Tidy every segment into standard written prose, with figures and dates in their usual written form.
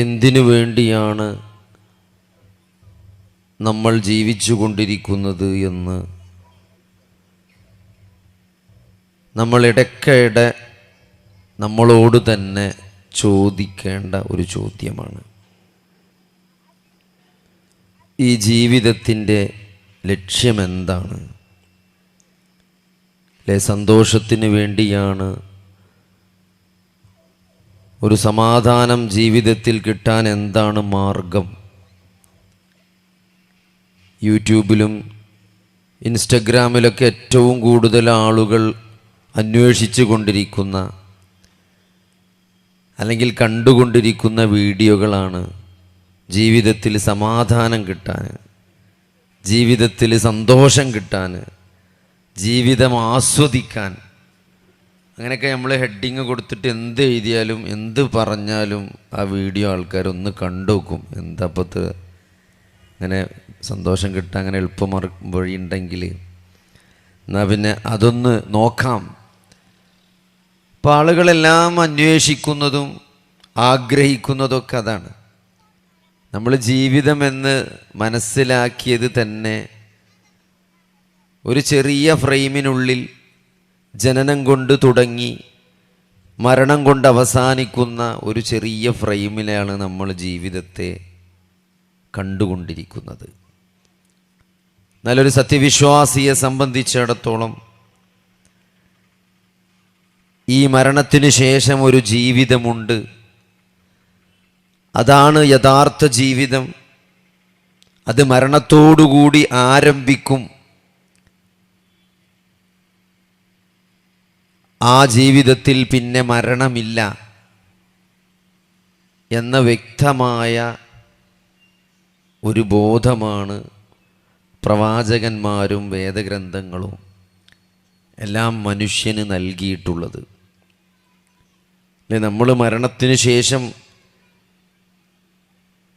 എന്തിനു വേണ്ടിയാണ് നമ്മൾ ജീവിച്ചു കൊണ്ടിരിക്കുന്നത് എന്ന് നമ്മൾ ഇടയ്ക്കിടെ നമ്മളോട് തന്നെ ചോദിക്കേണ്ട ഒരു ചോദ്യമാണ്. ഈ ജീവിതത്തിൻ്റെ ലക്ഷ്യമെന്താണ്? അല്ലെ, സന്തോഷത്തിന് വേണ്ടിയാണ്? ഒരു സമാധാനം ജീവിതത്തിൽ കിട്ടാൻ എന്താണ് മാർഗം? യൂട്യൂബിലും ഇൻസ്റ്റഗ്രാമിലൊക്കെ ഏറ്റവും കൂടുതൽ ആളുകൾ അന്വേഷിച്ചു കൊണ്ടിരിക്കുന്ന അല്ലെങ്കിൽ കണ്ടുകൊണ്ടിരിക്കുന്ന വീഡിയോകളാണ് ജീവിതത്തിൽ സമാധാനം കിട്ടാൻ, ജീവിതത്തിൽ സന്തോഷം കിട്ടാൻ, ജീവിതം ആസ്വദിക്കാൻ. അങ്ങനെയൊക്കെ നമ്മൾ ഹെഡിങ് കൊടുത്തിട്ട് എന്ത് എഴുതിയാലും എന്ത് പറഞ്ഞാലും ആ വീഡിയോ ആൾക്കാരൊന്ന് കണ്ടുവെക്കും. എന്താപ്പത്ത് അങ്ങനെ സന്തോഷം കിട്ടാൻ അങ്ങനെ വഴിയുണ്ടെങ്കിൽ എന്നാൽ പിന്നെ അതൊന്ന് നോക്കാം. അപ്പോൾ ആളുകളെല്ലാം അന്വേഷിക്കുന്നതും ആഗ്രഹിക്കുന്നതൊക്കെ അതാണ്. നമ്മൾ ജീവിതമെന്ന് മനസ്സിലാക്കിയത് തന്നെ ഒരു ചെറിയ ഫ്രെയിമിനുള്ളിൽ ജനനം കൊണ്ട് തുടങ്ങി മരണം കൊണ്ട് അവസാനിക്കുന്ന ഒരു ചെറിയ ഫ്രെയിമിലാണ് നമ്മൾ ജീവിതത്തെ കണ്ടുകൊണ്ടിരിക്കുന്നത്. നല്ലൊരു സത്യവിശ്വാസിയെ സംബന്ധിച്ചിടത്തോളം ഈ മരണത്തിന് ശേഷം ഒരു ജീവിതമുണ്ട്. അതാണ് യഥാർത്ഥ ജീവിതം. അത് മരണത്തോടുകൂടി ആരംഭിക്കും. ആ ജീവിതത്തിൽ പിന്നെ മരണമില്ല എന്ന വ്യക്തമായ ഒരു ബോധമാണ് പ്രവാചകന്മാരും വേദഗ്രന്ഥങ്ങളും എല്ലാം മനുഷ്യന് നൽകിയിട്ടുള്ളത്. നമ്മൾ മരണത്തിന് ശേഷം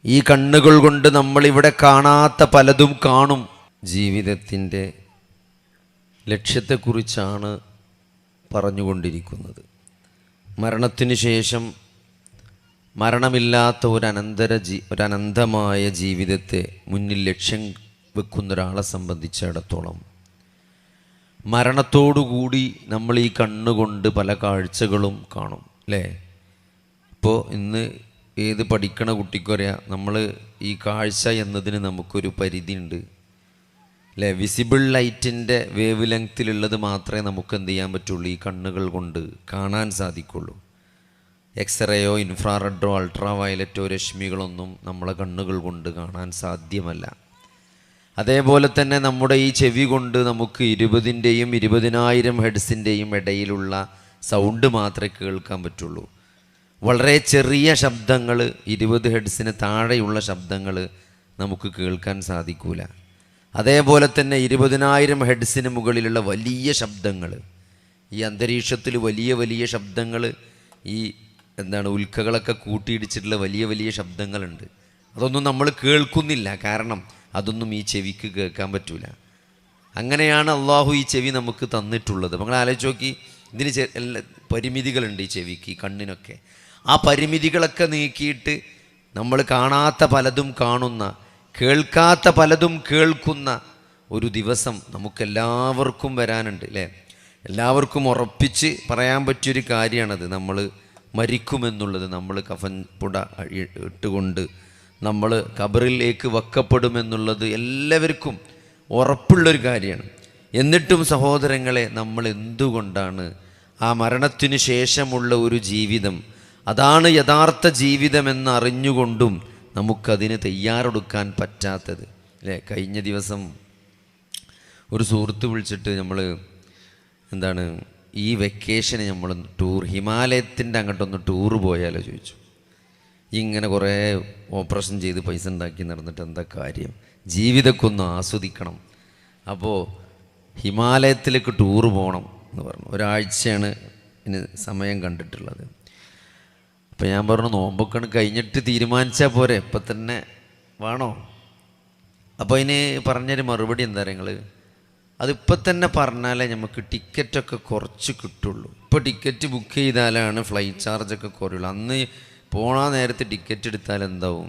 ഈ കണ്ണുകൾ കൊണ്ട് നമ്മളിവിടെ കാണാത്ത പലതും കാണും. ജീവിതത്തിൻ്റെ ലക്ഷ്യത്തെക്കുറിച്ചാണ് പറഞ്ഞുകൊണ്ടിരിക്കുന്നത്. മരണത്തിന് ശേഷം മരണമില്ലാത്ത ഒരനന്തമായ ജീവിതത്തെ മുന്നിൽ ലക്ഷ്യം വെക്കുന്ന ഒരാളെ സംബന്ധിച്ചിടത്തോളം മരണത്തോടുകൂടി നമ്മൾ ഈ കണ്ണുകൊണ്ട് പല കാഴ്ചകളും കാണും. അല്ലേ? ഇപ്പോൾ ഇന്ന് ഏത് പഠിക്കണ കുട്ടിക്കും അറിയാം, നമ്മൾ ഈ കാഴ്ച എന്നതിന് നമുക്കൊരു പരിധിയുണ്ട്. അല്ലേ? വിസിബിൾ ലൈറ്റിൻ്റെ വേവ് ലെങ്ത്തിലുള്ളത് മാത്രമേ നമുക്ക് എന്ത് ചെയ്യാൻ പറ്റുള്ളൂ, ഈ കണ്ണുകൾ കൊണ്ട് കാണാൻ സാധിക്കുള്ളൂ. എക്സ്റേയോ ഇൻഫ്രാറെഡോ അൾട്രാ വയലറ്റോ രശ്മികളൊന്നും നമ്മളെ കണ്ണുകൾ കൊണ്ട് കാണാൻ സാധ്യമല്ല. അതേപോലെ തന്നെ നമ്മുടെ ഈ ചെവി കൊണ്ട് നമുക്ക് 20,000 20,000 ഹെഡ്സിൻ്റെയും ഇടയിലുള്ള സൗണ്ട് മാത്രമേ കേൾക്കാൻ പറ്റുള്ളൂ. വളരെ ചെറിയ ശബ്ദങ്ങൾ, 20 ഹെഡ്സിന് താഴെയുള്ള ശബ്ദങ്ങൾ നമുക്ക് കേൾക്കാൻ സാധിക്കൂല. അതേപോലെ തന്നെ 20,000 ഹെഡ്സിന് മുകളിലുള്ള വലിയ ശബ്ദങ്ങൾ, ഈ അന്തരീക്ഷത്തിൽ വലിയ വലിയ ശബ്ദങ്ങൾ, ഈ ഉൽക്കകളൊക്കെ കൂട്ടിയിടിച്ചിട്ടുള്ള വലിയ വലിയ ശബ്ദങ്ങളുണ്ട്. അതൊന്നും നമ്മൾ കേൾക്കുന്നില്ല. കാരണം അതൊന്നും ഈ ചെവിക്ക് കേൾക്കാൻ പറ്റൂല. അങ്ങനെയാണ് അള്ളാഹു ഈ ചെവി നമുക്ക് തന്നിട്ടുള്ളത്. നിങ്ങൾ ആലോചിച്ച് നോക്കി, ഇതിന് പരിമിതികളുണ്ട് ഈ ചെവിക്ക്, ഈ കണ്ണിനൊക്കെ. ആ പരിമിതികളൊക്കെ നീക്കിയിട്ട് നമ്മൾ കാണാത്ത പലതും കാണുന്ന, കേൾക്കാത്ത പലതും കേൾക്കുന്ന ഒരു ദിവസം നമുക്കെല്ലാവർക്കും വരാനുണ്ട്. അല്ലേ? എല്ലാവർക്കും ഉറപ്പിച്ച് പറയാൻ പറ്റിയൊരു കാര്യമാണത്. നമ്മൾ മരിക്കുമെന്നുള്ളത്. നമ്മൾ കഫൻ പുട ഇട്ടുകൊണ്ട് നമ്മൾ ഖബറിലേക്ക് വെക്കപ്പെടുമെന്നുള്ളത് എല്ലാവർക്കും ഉറപ്പുള്ളൊരു കാര്യമാണ്. എന്നിട്ടും സഹോദരങ്ങളെ, നമ്മൾ എന്തുകൊണ്ടാണ് ആ മരണത്തിനു ശേഷമുള്ള ഒരു ജീവിതം, അതാണ് യഥാർത്ഥ ജീവിതമെന്ന് അറിഞ്ഞുകൊണ്ടും നമുക്കതിന് തയ്യാറെടുക്കാൻ പറ്റാത്തത്? അല്ലേ? കഴിഞ്ഞ ദിവസം ഒരു സുഹൃത്ത് വിളിച്ചിട്ട് നമ്മൾ ഈ വെക്കേഷന് നമ്മൾ ഹിമാലയത്തിൻ്റെ അങ്ങോട്ടൊന്ന് ടൂറ് പോയാലോ ചോദിച്ചു. ഇങ്ങനെ കുറേ ഓപ്പറേഷൻ ചെയ്ത് പൈസ ഉണ്ടാക്കി നടന്നിട്ട് എന്താ കാര്യം? ജീവിതമൊക്കെ ഒന്ന് ആസ്വദിക്കണം. അപ്പോൾ ഹിമാലയത്തിലേക്ക് ടൂറ് പോകണം എന്ന് പറഞ്ഞു. ഒരാഴ്ചയാണ് ഇനി സമയം കണ്ടിട്ടുള്ളത്. അപ്പോൾ ഞാൻ പറഞ്ഞു, നോമ്പൊക്കെ കഴിഞ്ഞിട്ട് തീരുമാനിച്ചാൽ പോരെ, ഇപ്പം തന്നെ വേണോ? അപ്പോൾ അതിന് പറഞ്ഞൊരു മറുപടി എന്താ നിങ്ങൾ, അതിപ്പോൾ തന്നെ പറഞ്ഞാലേ നമുക്ക് ടിക്കറ്റൊക്കെ കുറച്ച് കിട്ടുള്ളൂ. ഇപ്പോൾ ടിക്കറ്റ് ബുക്ക് ചെയ്താലാണ് ഫ്ലൈറ്റ് ചാർജൊക്കെ കുറയുള്ളൂ. അന്ന് പോണാ നേരത്തെ ടിക്കറ്റ് എടുത്താൽ എന്താവും?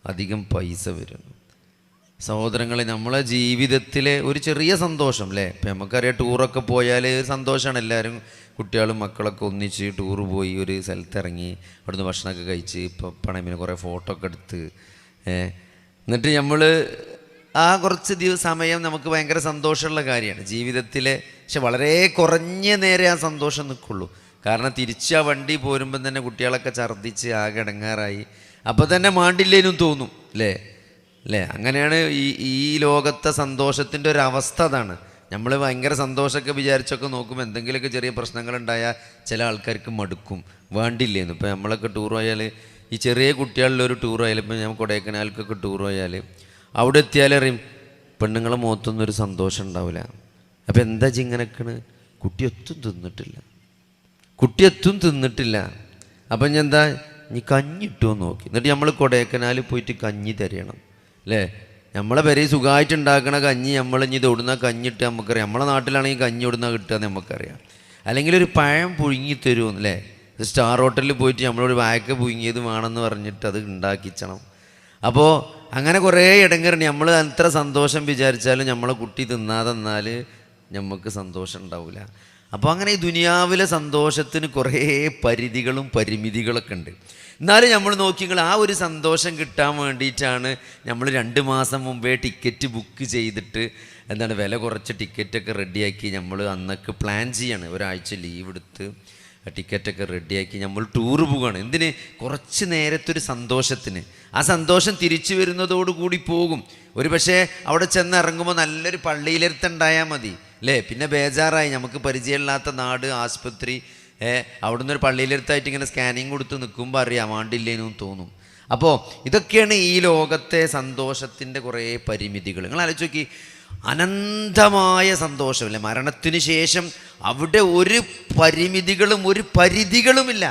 അധികം പൈസ വരും. സഹോദരങ്ങളെ, നമ്മളെ ജീവിതത്തിലെ ഒരു ചെറിയ സന്തോഷം അല്ലേ? ഇപ്പം നമുക്കറിയാം, ടൂറൊക്കെ പോയാൽ സന്തോഷമാണ്. എല്ലാവരും കുട്ടികളും മക്കളൊക്കെ ഒന്നിച്ച് ടൂറ് പോയി ഒരു സ്ഥലത്തിറങ്ങി അവിടുന്ന് ഭക്ഷണമൊക്കെ കഴിച്ച് ഇപ്പോൾ പണമിന് കുറേ ഫോട്ടോ ഒക്കെ എടുത്ത് എന്നിട്ട് നമ്മൾ ആ കുറച്ച് സമയം നമുക്ക് ഭയങ്കര സന്തോഷമുള്ള കാര്യമാണ് ജീവിതത്തിലെ. പക്ഷെ വളരെ കുറഞ്ഞ നേരെ ആ സന്തോഷം നിൽക്കുള്ളൂ. കാരണം തിരിച്ച് ആ വണ്ടി പോരുമ്പം തന്നെ കുട്ടികളൊക്കെ ഛർദ്ദിച്ച് ആകെ ഇടങ്ങാറായി. അപ്പോൾ തന്നെ മാണ്ടില്ലേനും തോന്നും അല്ലേ? അങ്ങനെയാണ് ഈ ലോകത്തെ സന്തോഷത്തിൻ്റെ ഒരു അവസ്ഥ. അതാണ്. നമ്മൾ ഭയങ്കര സന്തോഷമൊക്കെ വിചാരിച്ചൊക്കെ നോക്കുമ്പോൾ എന്തെങ്കിലുമൊക്കെ ചെറിയ പ്രശ്നങ്ങളുണ്ടായാൽ ചില ആൾക്കാർക്ക് മടുക്കും, വേണ്ടില്ലേന്ന്. ഇപ്പോൾ നമ്മളൊക്കെ ടൂർ പോയാൽ, ഈ ചെറിയ കുട്ടികളിലൊരു ടൂർ പോയാൽ, ഇപ്പം ഞാൻ കൊടൈക്കനാലിലേക്കൊക്കെ ടൂർ പോയാൽ അവിടെ എത്തിയാലറിയും പെണ്ണുങ്ങളെ മുഖത്തൊന്നും ഒരു സന്തോഷം ഉണ്ടാവില്ല. അപ്പം എന്താ ഇങ്ങനെയൊക്കെയാണ്? കുട്ടിയൊത്തും തിന്നിട്ടില്ല. അപ്പം ഞാൻ എന്താ നീ കഞ്ഞി ഇട്ടുമോ നോക്കി. എന്നിട്ട് നമ്മൾ കൊടൈക്കനാലിൽ പോയിട്ട് കഞ്ഞി തരയണം അല്ലേ? നമ്മളെ പേരെ സുഖമായിട്ട് ഉണ്ടാക്കണ കഞ്ഞി നമ്മൾ ഇനി ഇത് ഇടുന്ന കഞ്ഞിട്ട് നമുക്കറിയാം. നമ്മളെ നാട്ടിലാണെങ്കിൽ കഞ്ഞി ഇടുന്ന കിട്ടുക എന്ന് നമുക്കറിയാം. അല്ലെങ്കിൽ ഒരു പഴം പുഴുങ്ങി തരുമെന്നല്ലേ? സ്റ്റാർ ഹോട്ടലിൽ പോയിട്ട് നമ്മളൊരു വായക്ക പുഴുങ്ങിയത് വേണമെന്ന് പറഞ്ഞിട്ട് അത് ഉണ്ടാക്കിച്ചണം. അപ്പോൾ അങ്ങനെ കുറേ ഇടങ്ങറുണ്ട്. നമ്മൾ എത്ര സന്തോഷം വിചാരിച്ചാലും നമ്മളെ കുട്ടി തിന്നാതെ എന്നാൽ നമുക്ക് സന്തോഷം ഉണ്ടാവില്ല. അപ്പോൾ അങ്ങനെ ഈ ദുനിയാവിലെ സന്തോഷത്തിന് കുറേ പരിധികളും പരിമിതികളൊക്കെ ഉണ്ട്. എന്നാലും നമ്മൾ നോക്കിയെങ്കിൽ ആ ഒരു സന്തോഷം കിട്ടാൻ വേണ്ടിയിട്ടാണ് നമ്മൾ 2 മാസം മുമ്പേ ടിക്കറ്റ് ബുക്ക് ചെയ്തിട്ട് വില കുറച്ച് ടിക്കറ്റൊക്കെ റെഡിയാക്കി നമ്മൾ അന്നൊക്കെ പ്ലാൻ ചെയ്യാണ്. ഒരാഴ്ച ലീവ് എടുത്ത് ടിക്കറ്റൊക്കെ റെഡിയാക്കി നമ്മൾ ടൂറ് പോവുകയാണ്. എന്തിന്? കുറച്ച് നേരത്തൊരു സന്തോഷത്തിന്. ആ സന്തോഷം തിരിച്ചു വരുന്നതോടുകൂടി പോകും. ഒരു പക്ഷേ അവിടെ ചെന്ന് ഇറങ്ങുമ്പോൾ നല്ലൊരു പള്ളിയിലെടുത്തുണ്ടായാൽ മതി അല്ലേ? പിന്നെ ബേജാറായി, നമുക്ക് പരിചയമില്ലാത്ത നാട്, ആസ്പത്രി, അവിടുന്ന് ഒരു പള്ളിയിലെടുത്തായിട്ട് ഇങ്ങനെ സ്കാനിങ് കൊടുത്ത് നിൽക്കുമ്പോൾ അറിയാം വേണ്ടില്ലേനും തോന്നും. അപ്പോൾ ഇതൊക്കെയാണ് ഈ ലോകത്തെ സന്തോഷത്തിൻ്റെ കുറേ പരിമിതികൾ. നിങ്ങൾ ആലോചിച്ച് നോക്കി, അനന്തമായ സന്തോഷമില്ല. മരണത്തിന് ശേഷം അവിടെ ഒരു പരിമിതികളും ഒരു പരിധികളുമില്ല.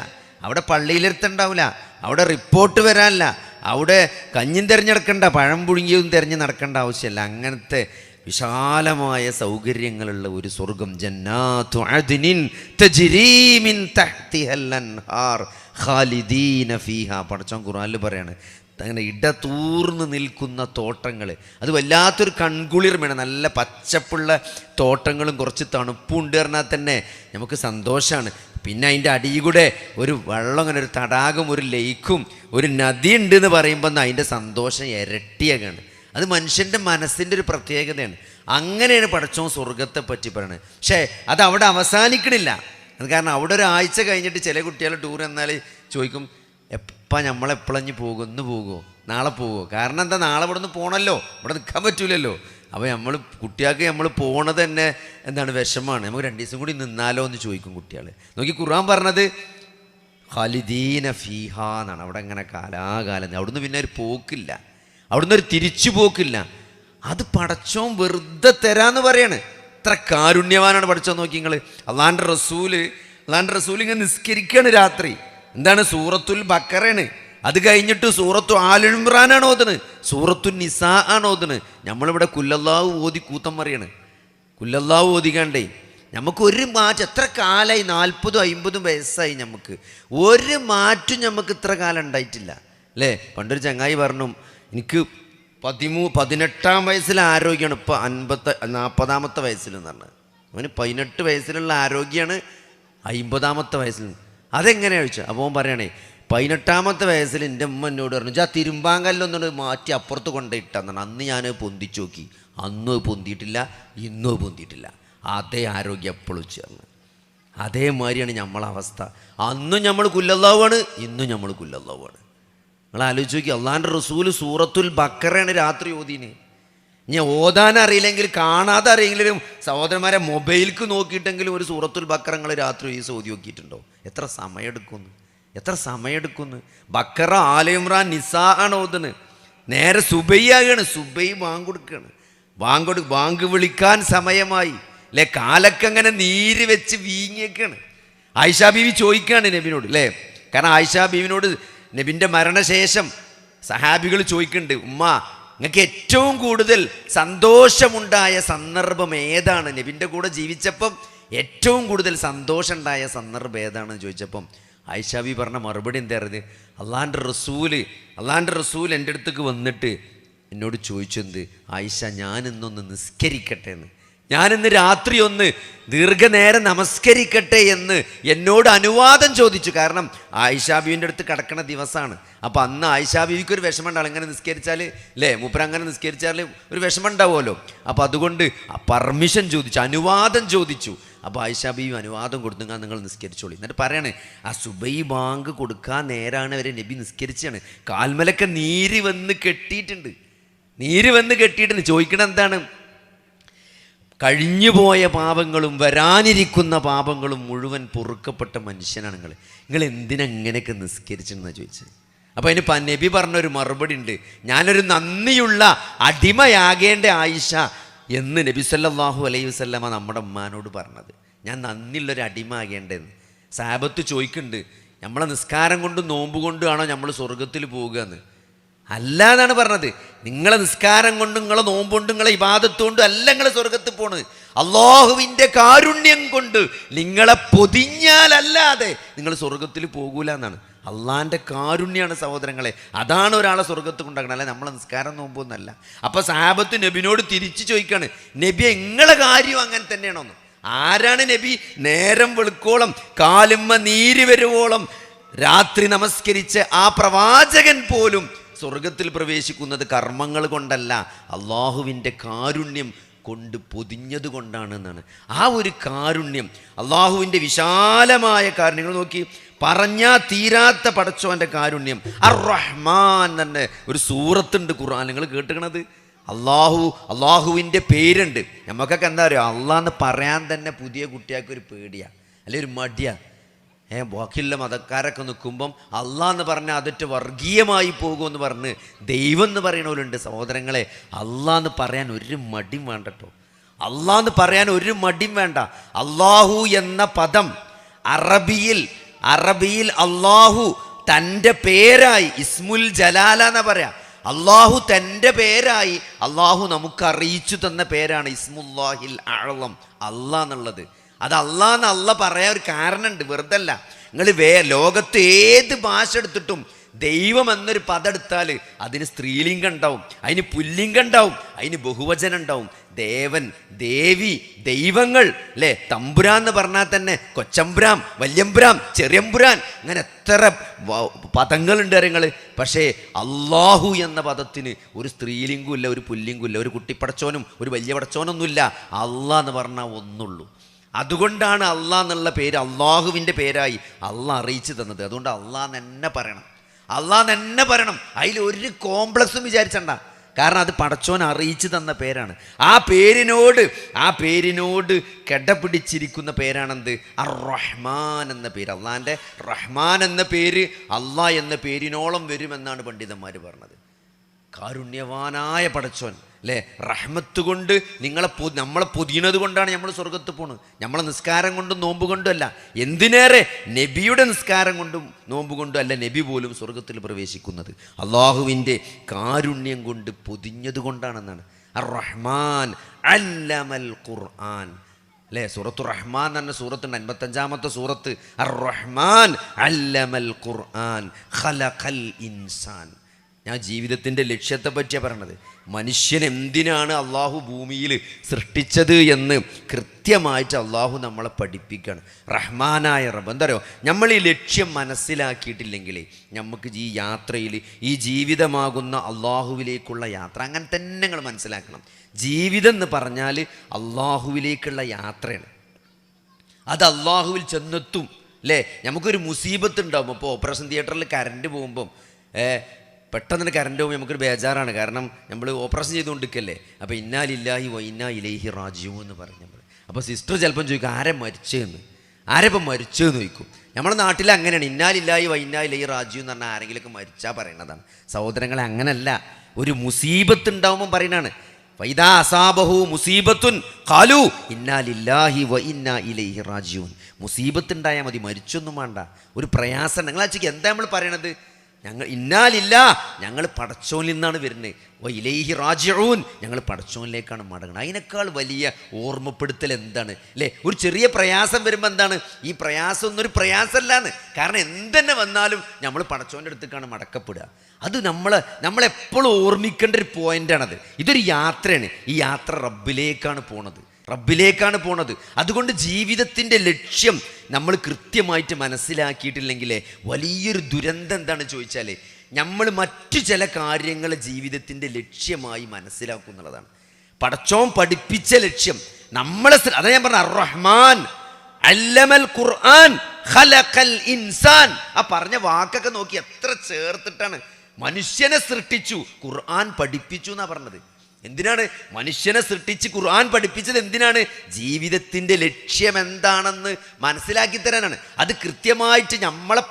അവിടെ പള്ളിയിലെടുത്തുണ്ടാവില്ല, അവിടെ റിപ്പോർട്ട് വരാനില്ല, അവിടെ കഞ്ഞിയും തിരഞ്ഞെടുക്കേണ്ട, പഴം പുഴുങ്ങിയതും തിരഞ്ഞ് നടക്കേണ്ട ആവശ്യമില്ല. അങ്ങനത്തെ വിശാലമായ സൗകര്യങ്ങളുള്ള ഒരു സ്വർഗം. ജന്നാതു അദ്നിൻ തജ്രീ മിൻ തഹ്തിഹൽ അൻഹാർ ഖാലിദീന ഫീഹാ. പടച്ചോൻ ഖുർആനിൽ പറയാണ്, അങ്ങനെ ഇടതൂർന്ന് നിൽക്കുന്ന തോട്ടങ്ങൾ. അത് വല്ലാത്തൊരു കൺകുളിർമയാണ്. നല്ല പച്ചപ്പുള്ള തോട്ടങ്ങളും കുറച്ച് തണുപ്പുണ്ട് പറഞ്ഞാൽ തന്നെ നമുക്ക് സന്തോഷമാണ്. പിന്നെ അതിൻ്റെ അടിയിൽ ഒരു വെള്ളം, അങ്ങനെ ഒരു തടാകം, ഒരു ലേക്കും ഒരു നദി ഉണ്ട് എന്ന് പറയുമ്പോൾ അതിൻ്റെ സന്തോഷം ഇരട്ടിയാകാണ്. അത് മനുഷ്യൻ്റെ മനസ്സിൻ്റെ ഒരു പ്രത്യേകതയാണ്. അങ്ങനെയാണ് പടച്ചോൻ സ്വർഗത്തെ പറ്റി പറയുന്നത്. പക്ഷേ അത് അവിടെ അവസാനിക്കണില്ല. അത് കാരണം അവിടെ ഒരാഴ്ച കഴിഞ്ഞിട്ട് ചില കുട്ടികൾ ടൂർ എന്നാൽ ചോദിക്കും, നമ്മളെപ്പോഴഞ്ഞ് പോകും, ഇന്ന് പോകുമോ, നാളെ പോകുമോ? കാരണം എന്താ? നാളെ ഇവിടെ നിന്ന് പോകണമല്ലോ, ഇവിടെ നിൽക്കാൻ പറ്റൂലല്ലോ. അപ്പോൾ കുട്ടികൾക്ക് നമ്മൾ പോണത് തന്നെ വിഷമമാണ്. നമുക്ക് 2 ദിവസം കൂടി നിന്നാലോ എന്ന് ചോദിക്കും കുട്ടികൾ. നോക്കി, ഖുർആൻ പറഞ്ഞത് ഖാലിദീന ഫീഹാ എന്നാണ്. അവിടെ അങ്ങനെ കാലാകാലം, അവിടുന്ന് പിന്നെ ഒരു പോക്കില്ല, അവിടുന്ന് ഒരു തിരിച്ചു പോക്കില്ല. അത് പടച്ചോൻ വെറുതെ തരാന്ന് പറയാണ്. ഇത്ര കാരുണ്യവാനാണ് പടച്ചോൻ. നോക്കി നിങ്ങൾ, അള്ളാൻ്റെ റസൂൽ ഇങ്ങനെ നിസ്കരിക്കുകയാണ് രാത്രി. എന്താണ്? സൂറത്തുൽ ബക്കറയാണ്. അത് കഴിഞ്ഞിട്ട് സൂറത്തു ആൽ ഇംറാനാണ് ഓതുന്നത്, സൂറത്തു നിസാ ആണ് ഓതുന്നത്. നമ്മളിവിടെ കുല്ലല്ലാഹു ഓതി കൂത്തം പറയാണ്. കുല്ലല്ലാഹു ഓതിക്കാണ്ടേ നമുക്ക് ഒരു മാറ്റം. എത്ര കാലമായി? 40-50 വയസ്സായി. നമുക്ക് ഒരു മാറ്റം നമുക്ക് ഇത്ര കാലം ഉണ്ടായിട്ടില്ല അല്ലേ? പണ്ടൊരു ചങ്ങായി പറഞ്ഞു, എനിക്ക് 18-ാം വയസ്സിൽ ആരോഗ്യമാണ്, ഇപ്പോൾ 40-ാമത്തെ വയസ്സിലെന്ന് പറഞ്ഞത്. അവന് 18 വയസ്സിലുള്ള ആരോഗ്യമാണ് 50-ാമത്തെ വയസ്സിൽ. അതെങ്ങനെയാ ചോദിച്ചാൽ അപ്പോൾ അവൻ പറയണേ, 18-ാമത്തെ വയസ്സിൽ എൻ്റെ അമ്മ എന്നോട് പറഞ്ഞു, തിരുമ്പാങ്കല്ലൊന്നുകൊണ്ട് മാറ്റി അപ്പുറത്ത് കൊണ്ടുപോയിട്ടാന്ന്. അന്ന് ഞാൻ പൊന്തിച്ചു നോക്കി, അന്നും പൊന്തിയിട്ടില്ല, ഇന്നും പൊന്തിയിട്ടില്ല. അതേ ആരോഗ്യം എപ്പോഴും ചേർന്ന്. അതേമാതിരിയാണ് നമ്മളവസ്ഥ. അന്നും നമ്മൾ കുല്ലല്ലാഹുവാണ്, ഇന്നും നമ്മൾ കുല്ലല്ലാഹുവാണ്. നിങ്ങൾ ആലോചിച്ച് നോക്കി, അള്ളാൻ്റെ റസൂൽ സൂറത്തുൽ ബക്കറയാണ് രാത്രി ഓതീന്. ഞാൻ ഓതാൻ അറിയില്ലെങ്കിൽ, കാണാതെ അറിയെങ്കിലും സഹോദരന്മാരെ മൊബൈലിക്ക് നോക്കിയിട്ടെങ്കിലും ഒരു സൂറത്തുൽ ബക്കറ നിങ്ങൾ രാത്രി ഓതി നോക്കിയിട്ടുണ്ടോ? എത്ര സമയമെടുക്കുന്നു? ബക്കറ, ആൽ ഇംറാൻ, നിസാ ആണ് ഓതുന്നത്. നേരെ സുബൈയാകാണ്, സുബൈ ബാങ്ക് കൊടുക്കുകയാണ്. ബാങ്ക് വിളിക്കാൻ സമയമായി അല്ലേ? കാലൊക്കെ അങ്ങനെ നീര് വെച്ച് വീങ്ങിയൊക്കെയാണ്. ആയിഷാ ബീവി ചോദിക്കുകയാണ് നബിനോട് അല്ലേ? കാരണം ആയിഷാ ബീവിനോട് നബിൻ്റെ മരണശേഷം സഹാബികൾ ചോദിക്കുന്നുണ്ട്, ഉമ്മ നിങ്ങൾക്ക് ഏറ്റവും കൂടുതൽ സന്തോഷമുണ്ടായ സന്ദർഭം ഏതാണ്? നബിൻ്റെ കൂടെ ജീവിച്ചപ്പം ഏറ്റവും കൂടുതൽ സന്തോഷം ഉണ്ടായ സന്ദർഭം ഏതാണെന്ന് ചോദിച്ചപ്പം ആയിഷ ബി പറഞ്ഞ മറുപടി എന്തായിരുന്നു? അള്ളാൻ്റെ റസൂൽ എൻ്റെ അടുത്തേക്ക് വന്നിട്ട് എന്നോട് ചോദിച്ചെന്ത്, ആയിഷ ഞാനിന്നൊന്ന് നിസ്കരിക്കട്ടെ എന്ന്, ഞാനിന്ന് രാത്രി ഒന്ന് ദീർഘനേരം നമസ്കരിക്കട്ടെ എന്ന് എന്നോട് അനുവാദം ചോദിച്ചു. കാരണം ആയിഷാ ബീവിൻ്റെ അടുത്ത് കിടക്കണ ദിവസമാണ്. അപ്പോൾ അന്ന് ആയിഷാ ബീവിക്ക് ഒരു വിഷമം ഉണ്ടാവും, ഇങ്ങനെ നിസ്കരിച്ചാൽ അല്ലേ, മൂപ്പര് അങ്ങനെ നിസ്കരിച്ചാൽ ഒരു വിഷമം ഉണ്ടാവുമല്ലോ. അപ്പോൾ അതുകൊണ്ട് പെർമിഷൻ ചോദിച്ചു, അനുവാദം ചോദിച്ചു. അപ്പോൾ ആയിഷാ ബീവി അനുവാദം കൊടുത്തെങ്കിൽ നിങ്ങൾ നിസ്കരിച്ചോളി. എന്നിട്ട് പറയാണ്, ആ സുബൈ ബാങ്ക് കൊടുക്കാൻ നേരാണ് വരെ നബി നിസ്കരിച്ചാണ്. കാൽമലൊക്കെ നീര് വന്ന് കെട്ടിയിട്ടുണ്ട്. ചോദിക്കണം എന്താണ്? കഴിഞ്ഞുപോയ പാപങ്ങളും വരാനിരിക്കുന്ന പാപങ്ങളും മുഴുവൻ പൊറുക്കപ്പെട്ട മനുഷ്യനാണ് നിങ്ങൾ എന്തിനങ്ങനെയൊക്കെ നിസ്കരിച്ചെന്നാണ് ചോദിച്ചത്. അപ്പോൾ അതിന് നബി പറഞ്ഞൊരു മറുപടി ഉണ്ട്, ഞാനൊരു നന്ദിയുള്ള അടിമയാകേണ്ട ആയിഷ എന്ന് നബി സല്ലല്ലാഹു അലൈഹി വസല്ലമ നമ്മുടെ ഉമ്മാനോട് പറഞ്ഞത്. ഞാൻ നന്ദിയുള്ളൊരു അടിമ ആകേണ്ടതെന്ന്. സഹാബത്ത് ചോദിക്കുന്നുണ്ട്, നമ്മളെ നിസ്കാരം കൊണ്ടും നോമ്പ് കൊണ്ടുമാണോ നമ്മൾ സ്വർഗത്തിൽ പോകുക എന്ന്? അല്ല എന്നാണ് പറഞ്ഞത്. നിങ്ങളെ നിസ്കാരം കൊണ്ടും നിങ്ങളെ നോമ്പ് കൊണ്ടും നിങ്ങളെ ഇബാദത്ത് കൊണ്ടും അല്ല നിങ്ങൾ സ്വർഗത്തിൽ പോണത്. അള്ളാഹുവിൻ്റെ കാരുണ്യം കൊണ്ട് നിങ്ങളെ പൊതിഞ്ഞാലല്ലാതെ നിങ്ങൾ സ്വർഗത്തിൽ പോകൂല എന്നാണ്. അള്ളാഹിൻ്റെ കാരുണ്യമാണ് സഹോദരങ്ങളെ, അതാണ് ഒരാളെ സ്വർഗത്ത് കൊണ്ടാക്കണം, അല്ലെ നമ്മളെ നിസ്കാരം നോമ്പൊന്നല്ല. അപ്പോൾ സഹാബത്ത് നബിനോട് തിരിച്ചു ചോദിക്കാണ്, നബി നിങ്ങളെ കാര്യം അങ്ങനെ തന്നെയാണോന്ന്. ആരാണ് നബി? നേരം വെളുക്കോളം കാലുമ്മ നീര് വരുവോളം രാത്രി നമസ്കരിച്ച് ആ പ്രവാചകൻ പോലും സ്വർഗത്തിൽ പ്രവേശിക്കുന്നത് കർമ്മങ്ങൾ കൊണ്ടല്ല, അള്ളാഹുവിൻ്റെ കാരുണ്യം കൊണ്ട് പൊതിഞ്ഞത് കൊണ്ടാണ് എന്നാണ്. ആ ഒരു കാരുണ്യം, അള്ളാഹുവിൻ്റെ വിശാലമായ കാരുണ്യം, നിങ്ങൾ നോക്കി, പറഞ്ഞാൽ തീരാത്ത പടച്ചോൻ്റെ കാരുണ്യം. അർ-റഹ്മാൻ തന്നെ ഒരു സൂറത്തുണ്ട് ഖുർആൻ, നിങ്ങൾ കേട്ടിക്കണത്. അള്ളാഹുവിൻ്റെ പേരുണ്ട്. നമുക്കൊക്കെ എന്താ പറയുക, അള്ളാന്ന് പറയാൻ തന്നെ പുതിയ കുട്ടികൾക്ക് ഒരു പേടിയാണ്, അല്ലെ ഒരു മടിയാണ്. ബാക്കിയുള്ള മതക്കാരൊക്കെ നിൽക്കുമ്പം അള്ളാന്ന് പറഞ്ഞാൽ അതൊറ്റ വർഗീയമായി പോകുമെന്ന് പറഞ്ഞ് ദൈവം എന്ന് പറയണവരുണ്ട്. സഹോദരങ്ങളെ, അള്ളാന്ന് പറയാൻ ഒരു മടിയും വേണ്ട കേട്ടോ. അള്ളാന്ന് പറയാൻ ഒരു മടിയും വേണ്ട. അള്ളാഹു എന്ന പദം അറബിയിൽ അള്ളാഹു തൻ്റെ പേരായി, ഇസ്മുൽ ജലാല എന്നാ പറയാ. അള്ളാഹു തൻ്റെ പേരായി അള്ളാഹു നമുക്ക് അറിയിച്ചു തന്ന പേരാണ് ഇസ്മുല്ലാഹിൽ അഅ്ളം, അള്ളാഹ് എന്നുള്ളത്. അത് അള്ളാന്ന് അള്ള പറയാൻ ഒരു കാരണമുണ്ട്, വെറുതെ അല്ല. നിങ്ങൾ ലോകത്ത് ഏത് ഭാഷ എടുത്തിട്ടും ദൈവം എന്നൊരു പദം എടുത്താൽ അതിന് സ്ത്രീലിംഗം ഉണ്ടാവും, അതിന് പുല്ലിംഗം ഉണ്ടാവും, അതിന് ബഹുവചനം ഉണ്ടാവും. ദേവൻ, ദേവി, ദൈവങ്ങൾ അല്ലേ. തമ്പുരാൻ എന്ന് പറഞ്ഞാൽ തന്നെ കൊച്ചമ്പുരാൻ, വല്യമ്പുരാൻ, ചെറിയമ്പുരാൻ, അങ്ങനെ എത്ര പദങ്ങളുണ്ട് നിങ്ങൾ. പക്ഷേ അള്ളാഹു എന്ന പദത്തിന് ഒരു സ്ത്രീലിംഗവും ഇല്ല, ഒരു പുല്ലിംഗവും ഇല്ല, ഒരു കുട്ടിപ്പടച്ചോനും ഒരു വലിയ പടച്ചോനൊന്നുമില്ല. അള്ളാഹ് എന്ന് പറഞ്ഞാൽ ഒന്നുള്ളൂ. അതുകൊണ്ടാണ് അള്ളാഹ് എന്നുള്ള പേര് അള്ളാഹുവിൻ്റെ പേരായി അള്ളാഹ് അറിയിച്ചു തന്നത്. അതുകൊണ്ട് അള്ളാഹ് തന്നെ പറയണം, അതിലൊരു കോംപ്ലക്സും വിചാരിച്ചണ്ട. കാരണം അത് പടച്ചോൻ അറിയിച്ചു തന്ന പേരാണ്. ആ പേരിനോട് കിടപിടിച്ചിരിക്കുന്ന പേരാണെന്ത്? അർ-റഹ്മാൻ എന്ന പേര്. അള്ളാഹിൻ്റെ റഹ്മാൻ എന്ന പേര് അള്ളാഹ് എന്ന പേരിനോളം വരുമെന്നാണ് പണ്ഡിതന്മാർ പറഞ്ഞത്. കാരുണ്യവാനായ പടച്ചോൻ അല്ലേ, റഹ്മത്ത് കൊണ്ട് നമ്മളെ പൊതിയുന്നത് കൊണ്ടാണ് നമ്മൾ സ്വർഗത്ത് പോണത്. നമ്മളെ നിസ്കാരം കൊണ്ടും നോമ്പ് കൊണ്ടും അല്ല, എന്തിനേറെ നബിയുടെ നിസ്കാരം കൊണ്ടും നോമ്പ് കൊണ്ടും അല്ല നബി പോലും സ്വർഗത്തിൽ പ്രവേശിക്കുന്നത്. അള്ളാഹുവിൻ്റെ കാരുണ്യം കൊണ്ട് പൊതിഞ്ഞത് കൊണ്ടാണെന്നാണ്. അർ-റഹ്മാൻ അല്ലമൽ ഖുർആൻ അല്ലേ, സൂറത്തു റഹ്മാൻ എന്ന സൂറത്തുണ്ട്, 55-ാമത്തെ സൂറത്ത്. അർ-റഹ്മാൻ അല്ലമൽ ഖുർആൻ ഖലഖൽ ഇൻസാൻ. ഞാൻ ജീവിതത്തിൻ്റെ ലക്ഷ്യത്തെ പറ്റിയാണ് പറയണത്. മനുഷ്യൻ എന്തിനാണ് അള്ളാഹു ഭൂമിയിൽ സൃഷ്ടിച്ചത് എന്ന് കൃത്യമായിട്ട് അള്ളാഹു നമ്മളെ പഠിപ്പിക്കുകയാണ്. റഹ്മാനായ റബ്ബ്. എന്താ പറയുക, നമ്മൾ ഈ ലക്ഷ്യം മനസ്സിലാക്കിയിട്ടില്ലെങ്കിൽ നമുക്ക് ഈ യാത്രയിൽ, ഈ ജീവിതമാകുന്ന അള്ളാഹുവിലേക്കുള്ള യാത്ര അങ്ങനെ തന്നെ നിങ്ങൾ മനസ്സിലാക്കണം. ജീവിതം എന്ന് പറഞ്ഞാൽ അള്ളാഹുവിലേക്കുള്ള യാത്രയാണ്. അത് അള്ളാഹുവിൽ ചെന്നെത്തും അല്ലേ. നമുക്കൊരു മുസീബത്ത് ഉണ്ടാവും. അപ്പോൾ ഓപ്പറേഷൻ തിയേറ്ററിൽ കറണ്ട് പോകുമ്പം പെട്ടെന്ന് കറണ്ട് പോകുമ്പോൾ നമുക്കൊരു ബേജാറാണ്. കാരണം നമ്മൾ ഓപ്പറേഷൻ ചെയ്തുകൊണ്ടിരിക്കല്ലേ. അപ്പോൾ ഇന്നാ ലില്ലാഹി വ ഇന്നാ ഇലൈഹി റാജിഊൻ എന്ന് പറയും നമ്മൾ. അപ്പോൾ സിസ്റ്റർ ചിലപ്പം ചോദിക്കും, ആരെ ഇപ്പം മരിച്ചതെന്ന് ചോദിക്കും. നമ്മുടെ നാട്ടിൽ അങ്ങനെയാണ്, ഇന്നാ ലില്ലാഹി വ ഇന്നാ ഇലൈഹി റാജിഊൻ എന്ന് പറഞ്ഞാൽ ആരെങ്കിലുമൊക്കെ മരിച്ചാൽ പറയണതാണ്. സഹോദരങ്ങളെ, അങ്ങനല്ല. ഒരു മുസീബത്ത് ഉണ്ടാവുമ്പം പറയണതാണ്. ഫൈദാ അസാബഹു മുസീബത്തുൻ ഖാലു ഇന്നാ ലില്ലാഹി വ ഇന്നാ ഇലൈഹി റാജിഊൻ. മുസീബത്ത് ഉണ്ടായാൽ മതി, മരിച്ചൊന്നും വേണ്ട. ഒരു പ്രയാസം നിങ്ങൾ ആച്ചയ്ക്ക് എന്താ നമ്മൾ പറയണത്? ഞങ്ങൾ ഇന്നാലില്ല, ഞങ്ങൾ പടച്ചോനിൽ നിന്നാണ് വരുന്നത്. ഇലൈഹി റാജിഊൻ, ഞങ്ങൾ പടച്ചോനിലേക്കാണ് മടങ്ങുന്നത്. അതിനേക്കാൾ വലിയ ഓർമ്മപ്പെടുത്തൽ എന്താണ് അല്ലേ? ഒരു ചെറിയ പ്രയാസം വരുമ്പോൾ എന്താണ്, ഈ പ്രയാസം ഒന്നൊരു പ്രയാസമല്ലാന്ന്. കാരണം എന്തെന്നെ വന്നാലും നമ്മൾ പടച്ചോൻ്റെ അടുത്തേക്കാണ് മടക്കപ്പെടുക. അത് നമ്മളെപ്പോഴും ഓർമ്മിക്കേണ്ട ഒരു പോയിൻ്റാണത്. ഇതൊരു യാത്രയാണ്. ഈ യാത്ര റബ്ബിലേക്കാണ് പോണത്. അതുകൊണ്ട് ജീവിതത്തിൻ്റെ ലക്ഷ്യം നമ്മൾ കൃത്യമായിട്ട് മനസ്സിലാക്കിയിട്ടില്ലെങ്കിലേ വലിയൊരു ദുരന്തം എന്താണെന്ന് ചോദിച്ചാൽ, നമ്മൾ മറ്റു ചില കാര്യങ്ങൾ ജീവിതത്തിൻ്റെ ലക്ഷ്യമായി മനസ്സിലാക്കുന്നുള്ളതാണ്. പടച്ചോൻ പഠിപ്പിച്ച ലക്ഷ്യം അതാ ഞാൻ പറഞ്ഞ അർ-റഹ്മാൻ അല്ലമൽ ഖുർആൻ ഖലഖൽ ഇൻസാൻ. ആ പറഞ്ഞ വാക്കൊക്കെ നോക്കി എത്ര ചേർത്തിട്ടാണ്. മനുഷ്യനെ സൃഷ്ടിച്ചു, ഖുർആൻ പഠിപ്പിച്ചു എന്നാ പറഞ്ഞത്. എന്തിനാണ് മനുഷ്യനെ സൃഷ്ടിച്ച് ഖുർആൻ പഠിപ്പിച്ചത്? എന്തിനാണ്? ജീവിതത്തിൻ്റെ ലക്ഷ്യം എന്താണെന്ന് മനസ്സിലാക്കി തരാനാണ്. അത് കൃത്യമായിട്ട് നമ്മളെ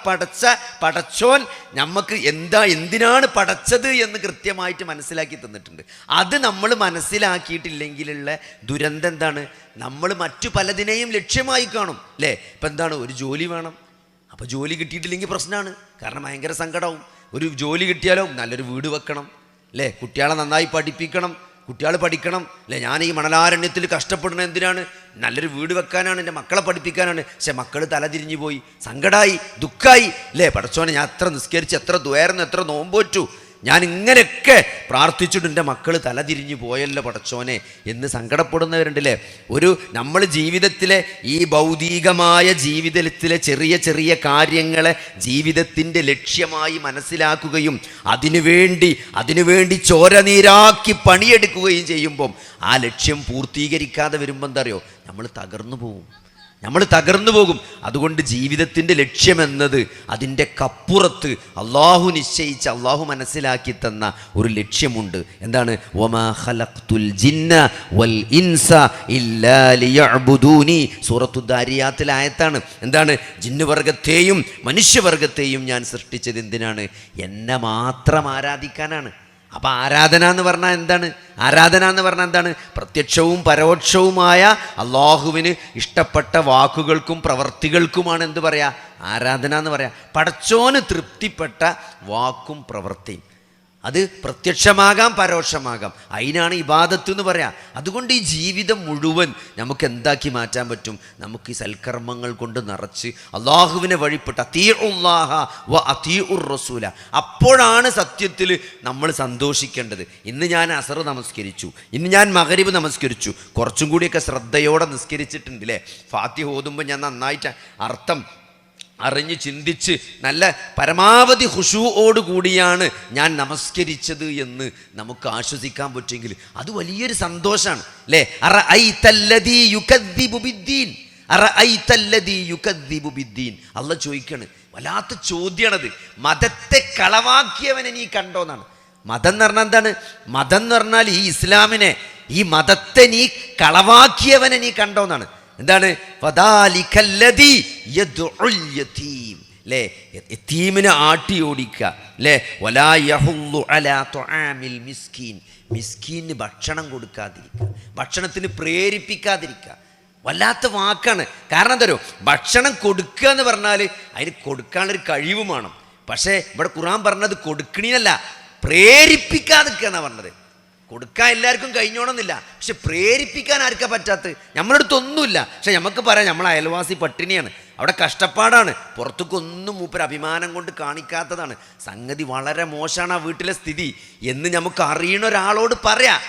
പടച്ചോൻ നമുക്ക് എന്തിനാണ് പടച്ചത് എന്ന് കൃത്യമായിട്ട് മനസ്സിലാക്കി തന്നിട്ടുണ്ട്. അത് നമ്മൾ മനസ്സിലാക്കിയിട്ടില്ലെങ്കിലുള്ള ദുരന്തം എന്താണ്? നമ്മൾ മറ്റു പലതിനെയും ലക്ഷ്യമായി കാണും അല്ലേ? ഇപ്പം എന്താണ്, ഒരു ജോലി വേണം, അപ്പോൾ ജോലി കിട്ടിയിട്ടില്ലെങ്കിൽ പ്രശ്നമാണ്. കാരണം ഭയങ്കര സങ്കടമാവും. ഒരു ജോലി കിട്ടിയാലോ നല്ലൊരു വീട് വെക്കണം അല്ലേ? കുട്ടികളെ നന്നായി പഠിപ്പിക്കണം, കുട്ടികൾ പഠിക്കണം അല്ലേ? ഞാൻ ഈ മണലാരണ്യത്തിൽ കഷ്ടപ്പെടുന്നത് എന്തിനാണ്? നല്ലൊരു വീട് വെക്കാനാണ്, എൻ്റെ മക്കളെ പഠിപ്പിക്കാനാണ്. പക്ഷെ മക്കൾ തലതിരിഞ്ഞു പോയി, സങ്കടമായി, ദുഃഖമായി അല്ലേ? പടച്ചോനെ, ഞാൻ എത്ര നിസ്കരിച്ച്, എത്ര ദ്വാരുന്നു, എത്ര നോമ്പോറ്റു, ഞാൻ ഇങ്ങനെയൊക്കെ പ്രാർത്ഥിച്ചിട്ട് എൻ്റെ മക്കൾ തലതിരിഞ്ഞു പോയല്ലോ പടച്ചോനെ എന്ന് സങ്കടപ്പെടുന്നവരുണ്ടല്ലേ? നമ്മൾ ജീവിതത്തിലെ ഈ ഭൗതികമായ ജീവിതത്തിലെ ചെറിയ ചെറിയ കാര്യങ്ങളെ ജീവിതത്തിൻ്റെ ലക്ഷ്യമായി മനസ്സിലാക്കുകയും അതിനുവേണ്ടി ചോരനീരാക്കി പണിയെടുക്കുകയും ചെയ്യുമ്പം ആ ലക്ഷ്യം പൂർത്തീകരിക്കാതെ വരുമ്പോൾ എന്താ അറിയോ? നമ്മൾ തകർന്നു പോകും. അതുകൊണ്ട് ജീവിതത്തിൻ്റെ ലക്ഷ്യമെന്നത് അതിൻ്റെ കപ്പുറത്ത് അള്ളാഹു നിശ്ചയിച്ച, അള്ളാഹു മനസ്സിലാക്കി തന്ന ഒരു ലക്ഷ്യമുണ്ട്. എന്താണ്? വമാ ഖലഖ്തുൽ ജിന്ന വൽ ഇൻസ ഇല്ലാ ലിയഅ്ബുദൂനി. സൂറത്തു ദാരിയാത്തിലെ ആയത്താണ്. എന്താണ്? ജിന്നുവർഗത്തെയും മനുഷ്യവർഗത്തെയും ഞാൻ സൃഷ്ടിച്ചത് എന്തിനാണ്? എന്നെ മാത്രം ആരാധിക്കാനാണ്. അപ്പം ആരാധന എന്ന് പറഞ്ഞാൽ എന്താണ്? പ്രത്യക്ഷവും പരോക്ഷവുമായ അള്ളാഹുവിന് ഇഷ്ടപ്പെട്ട വാക്കുകൾക്കും പ്രവർത്തികൾക്കുമാണ് എന്ത് പറയാ? ആരാധന എന്ന് പറയാം. പടച്ചോന് തൃപ്തിപ്പെട്ട വാക്കും പ്രവൃത്തിയും, അത് പ്രത്യക്ഷമാകാം പരോക്ഷമാകാം, അതിനാണ് ഇബാദത്ത് എന്ന് പറയാം. അതുകൊണ്ട് ഈ ജീവിതം മുഴുവൻ നമുക്ക് എന്താക്കി മാറ്റാൻ പറ്റും? നമുക്ക് ഈ സൽക്കർമ്മങ്ങൾ കൊണ്ട് നിറച്ച് അള്ളാഹുവിനെ വഴിപ്പെട്ട് അതീഉല്ലാഹ വ അതീഉർ റസൂല. അപ്പോഴാണ് സത്യത്തിൽ നമ്മൾ സന്തോഷിക്കേണ്ടത്. ഇന്ന് ഞാൻ അസർ നമസ്കരിച്ചു, ഇന്ന് ഞാൻ മഗ്രിബ് നമസ്കരിച്ചു, കുറച്ചും കൂടിയൊക്കെ ശ്രദ്ധയോടെ നിസ്കരിച്ചിട്ടുണ്ട് അല്ലേ? ഫാത്തിഹ ഓതുമ്പോൾ ഞാൻ നന്നായിട്ട് അർത്ഥം അറിഞ്ഞ് ചിന്തിച്ച് നല്ല പരമാവധി ഖുശൂഓടുകൂടിയാണ് ഞാൻ നമസ്കരിച്ചത് എന്ന് നമുക്ക് ആശ്വസിക്കാൻ പറ്റുമെങ്കിൽ അത് വലിയൊരു സന്തോഷമാണ് അല്ലേ? അറഅയ്തല്ലദീ യുകദ്ദിബു ബിദ്ദീൻ. അള്ളാഹ് ചോദിക്കാണ്, വല്ലാത്ത ചോദ്യമാണത്. മതത്തെ കളവാക്കിയവനെ നീ കണ്ടോന്നാണ്. മതം എന്ന് പറഞ്ഞാൽ എന്താണ്? മതം എന്ന് പറഞ്ഞാൽ ഈ ഇസ്ലാമിനെ, ഈ മതത്തെ നീ കളവാക്കിയവനെ നീ കണ്ടോന്നാണ്. എന്താണ്? ഫദാലികല്ലദീ യദ്ഉൽ യതീം അല്ലേ? യതീമിനെ ആട്ടി ഓടിക്കുക അല്ലേ? വലാ യഹുല്ലു അലാ തുആമിൽ മിസ്കീൻ. മിസ്കീന് ഭക്ഷണം കൊടുക്കാതിരിക്കുക, ഭക്ഷണത്തിന് പ്രേരിപ്പിക്കാതിരിക്കുക. വല്ലാത്ത വാക്കാണ്. കാരണം എന്താ? ഭക്ഷണം കൊടുക്കുക എന്ന് പറഞ്ഞാൽ അതിന് കൊടുക്കാനുള്ളൊരു കഴിവ് വേണം. പക്ഷേ ഇവിടെ ഖുർആൻ പറഞ്ഞത് കൊടുക്കണീനല്ല, പ്രേരിപ്പിക്കാതിരിക്കുക എന്നാണ് പറഞ്ഞത്. കൊടുക്കാൻ എല്ലാവർക്കും കഴിഞ്ഞോണമെന്നില്ല, പക്ഷെ പ്രേരിപ്പിക്കാൻ ആർക്കാ പറ്റാത്തത്? നമ്മളടുത്തൊന്നുമില്ല, പക്ഷെ നമുക്ക് പറയാം നമ്മൾ അയൽവാസി പട്ടിണിയാണ്, അവിടെ കഷ്ടപ്പാടാണ്, പുറത്തേക്കൊന്നും മൂപ്പര് അഭിമാനം കൊണ്ട് കാണിക്കാത്തതാണ്, സംഗതി വളരെ മോശമാണ് ആ വീട്ടിലെ സ്ഥിതി എന്ന് നമുക്ക് അറിയണ ഒരാളോട് പറയാം.